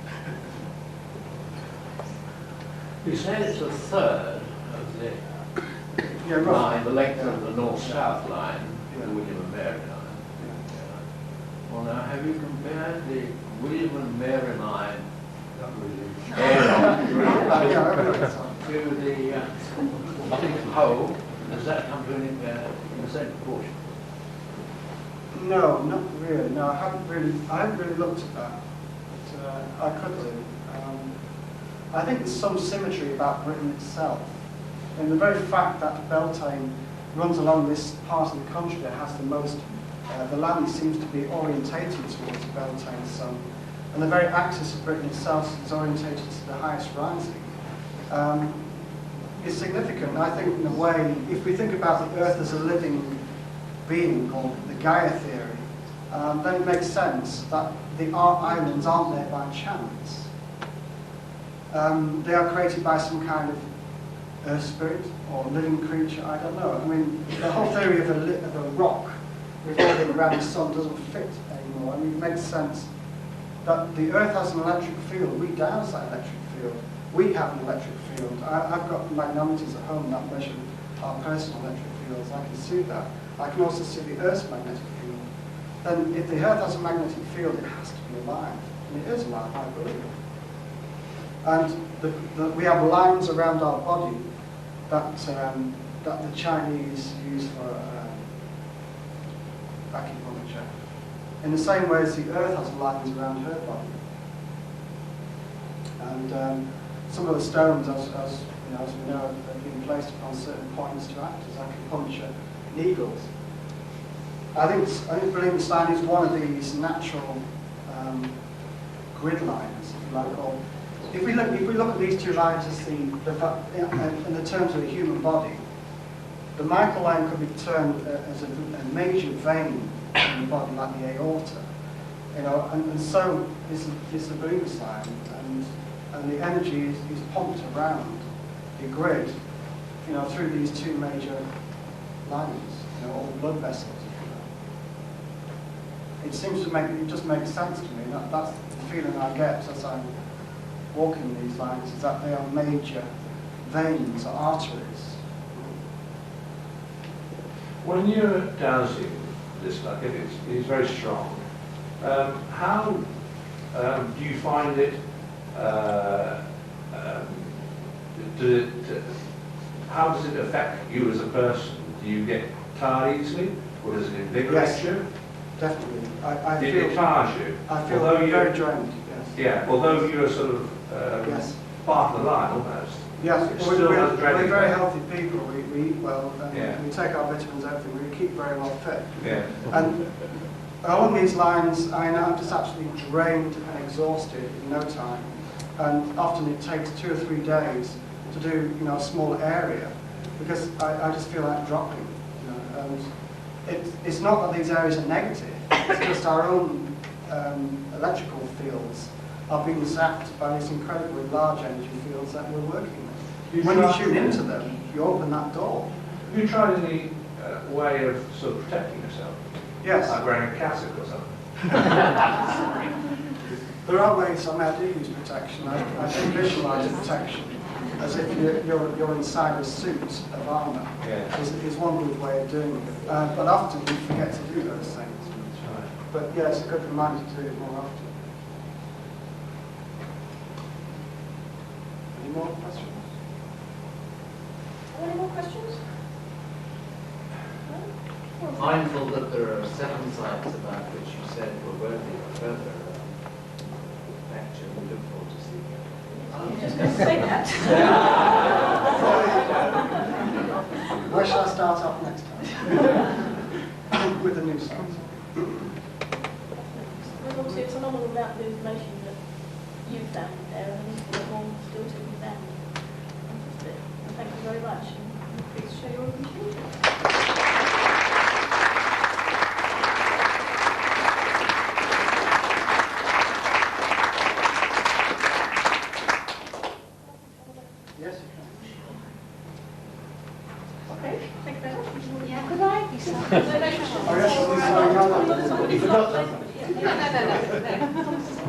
F: You said it's a third of the
B: Yeah,
F: line, the length of the north-south line,
B: Yeah.
F: the William and Mary line.
B: Yeah.
F: Well, now, have you compared the William and Mary line, not William, to the whole? Does that come to in the same proportion?
B: No, not really. No, I haven't really looked at that. But, I could do. I think there's some symmetry about Britain itself. And the very fact that Beltane runs along this part of the country that has the most, the land seems to be orientated towards Beltane sun. And the very axis of Britain itself is orientated to the highest rising. It's significant, I think, in a way, if we think about the Earth as a living being, called the Gaia theory, then it makes sense that the islands aren't there by chance. They are created by some kind of earth spirit or living creature, I don't know. I mean, the whole theory of a rock revolving around the sun doesn't fit anymore. I mean, it makes sense that the Earth has an electric field. We douse that electric field. We have an electric field. I've got magnetometers at home that measure our personal electric fields. I can see that. I can also see the Earth's magnetic field. Then if the Earth has a magnetic field, it has to be alive. And it is alive, I believe. And we have lines around our body that the Chinese use for acupuncture. In the same way as the Earth has lines around her body. And some of the stones, as we know, have been placed upon certain points to act as acupuncture needles. I think Belinus Line is one of these natural grid lines, if you like. Or if we look at these two lines as in the terms of the human body, the Michael line could be termed as a major vein in the body, like the aorta, and so is the Belinus line, and the energy is pumped around the grid, through these two major lines, all the blood vessels. It seems to it just makes sense to me. That's the feeling I get as I'm walking these lines, is that they are major veins or arteries.
E: When you're dowsing this stuff, it's very strong. How do you find it? How does it affect you as a person? Do you get tired easily, or does it invigorate you?
B: Definitely.
E: Did it charge you?
B: I feel very drained, yes.
E: Yeah, although you're sort of
B: yes.
E: part of the line almost.
B: Yes,
E: It
B: we're
E: still has dragging
B: very
E: effect.
B: healthy people. We eat well,
E: Yeah.
B: we take our vitamins, everything. We keep very well fit.
E: Yeah.
B: And along these lines, I'm just absolutely drained and exhausted in no time. And often it takes 2 or 3 days to do, a small area, because I just feel like dropping. And it's not that these areas are negative. It's just our own electrical fields are being zapped by these incredibly large energy fields that we're working with. When you tune into them, you open that door.
E: Have you tried any way of sort of protecting yourself?
B: Yes.
E: Like wearing a cassock or something?
B: There are ways I do use protection. I do visualise protection as if you're inside a suit of armour.
E: Yeah.
B: Is one good way of doing it. But often we forget to do those things.
E: That's right.
B: But yeah, it's a good reminder to do it more often. Any more questions?
G: Any more questions? No?
D: Mindful that there are 7 sites about which you said were worthy of further lecture, we look forward to seeing it.
G: I was just going to say that.
B: Where shall I start off next time? With the new songs.
G: Obviously, it's phenomenal about the information that you've found there, and there's more still to be found. Fantastic. And thank you very much. And please show your appreciation.
B: Yes.
G: Okay, thank you very much.
H: Yeah, could I?
B: Oh, yes, this is going on.
H: You forgot that. No.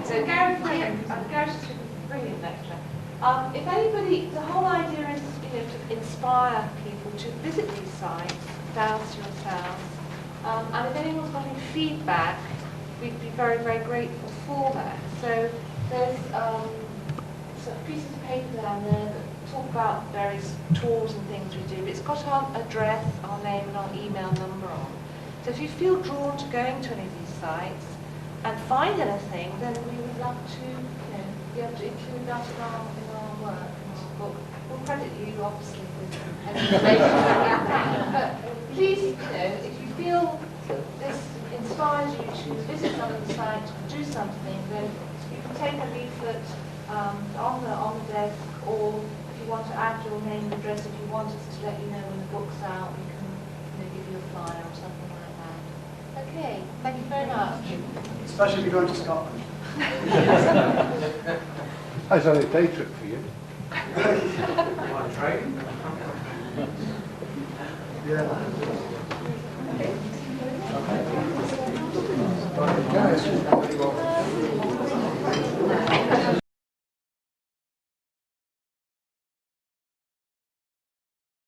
H: So Gary's just a brilliant lecture. If anybody, the whole idea is, to inspire people to visit these sites, douse yourselves, and if anyone's got any feedback, we'd be very, very grateful for that. So there's some pieces of paper down there that talk about various tours and things we do. It's got our address, our name and our email number on. So if you feel drawn to going to any of these sites and find anything, then we would love to be able to include that in our work, in our book. We'll credit you obviously with any information like that. But please, if you feel this inspires you to visit some of the sites, do something, then you can take a leaflet on the desk, or if you want to add your name and address, if you want us to let you know when the book's out, we can give you a flyer or something like that. Okay, thank you very much.
B: Especially if you're going to Scotland.
C: That's only a day trip for you.
E: On train?
B: Yeah.
C: Guys,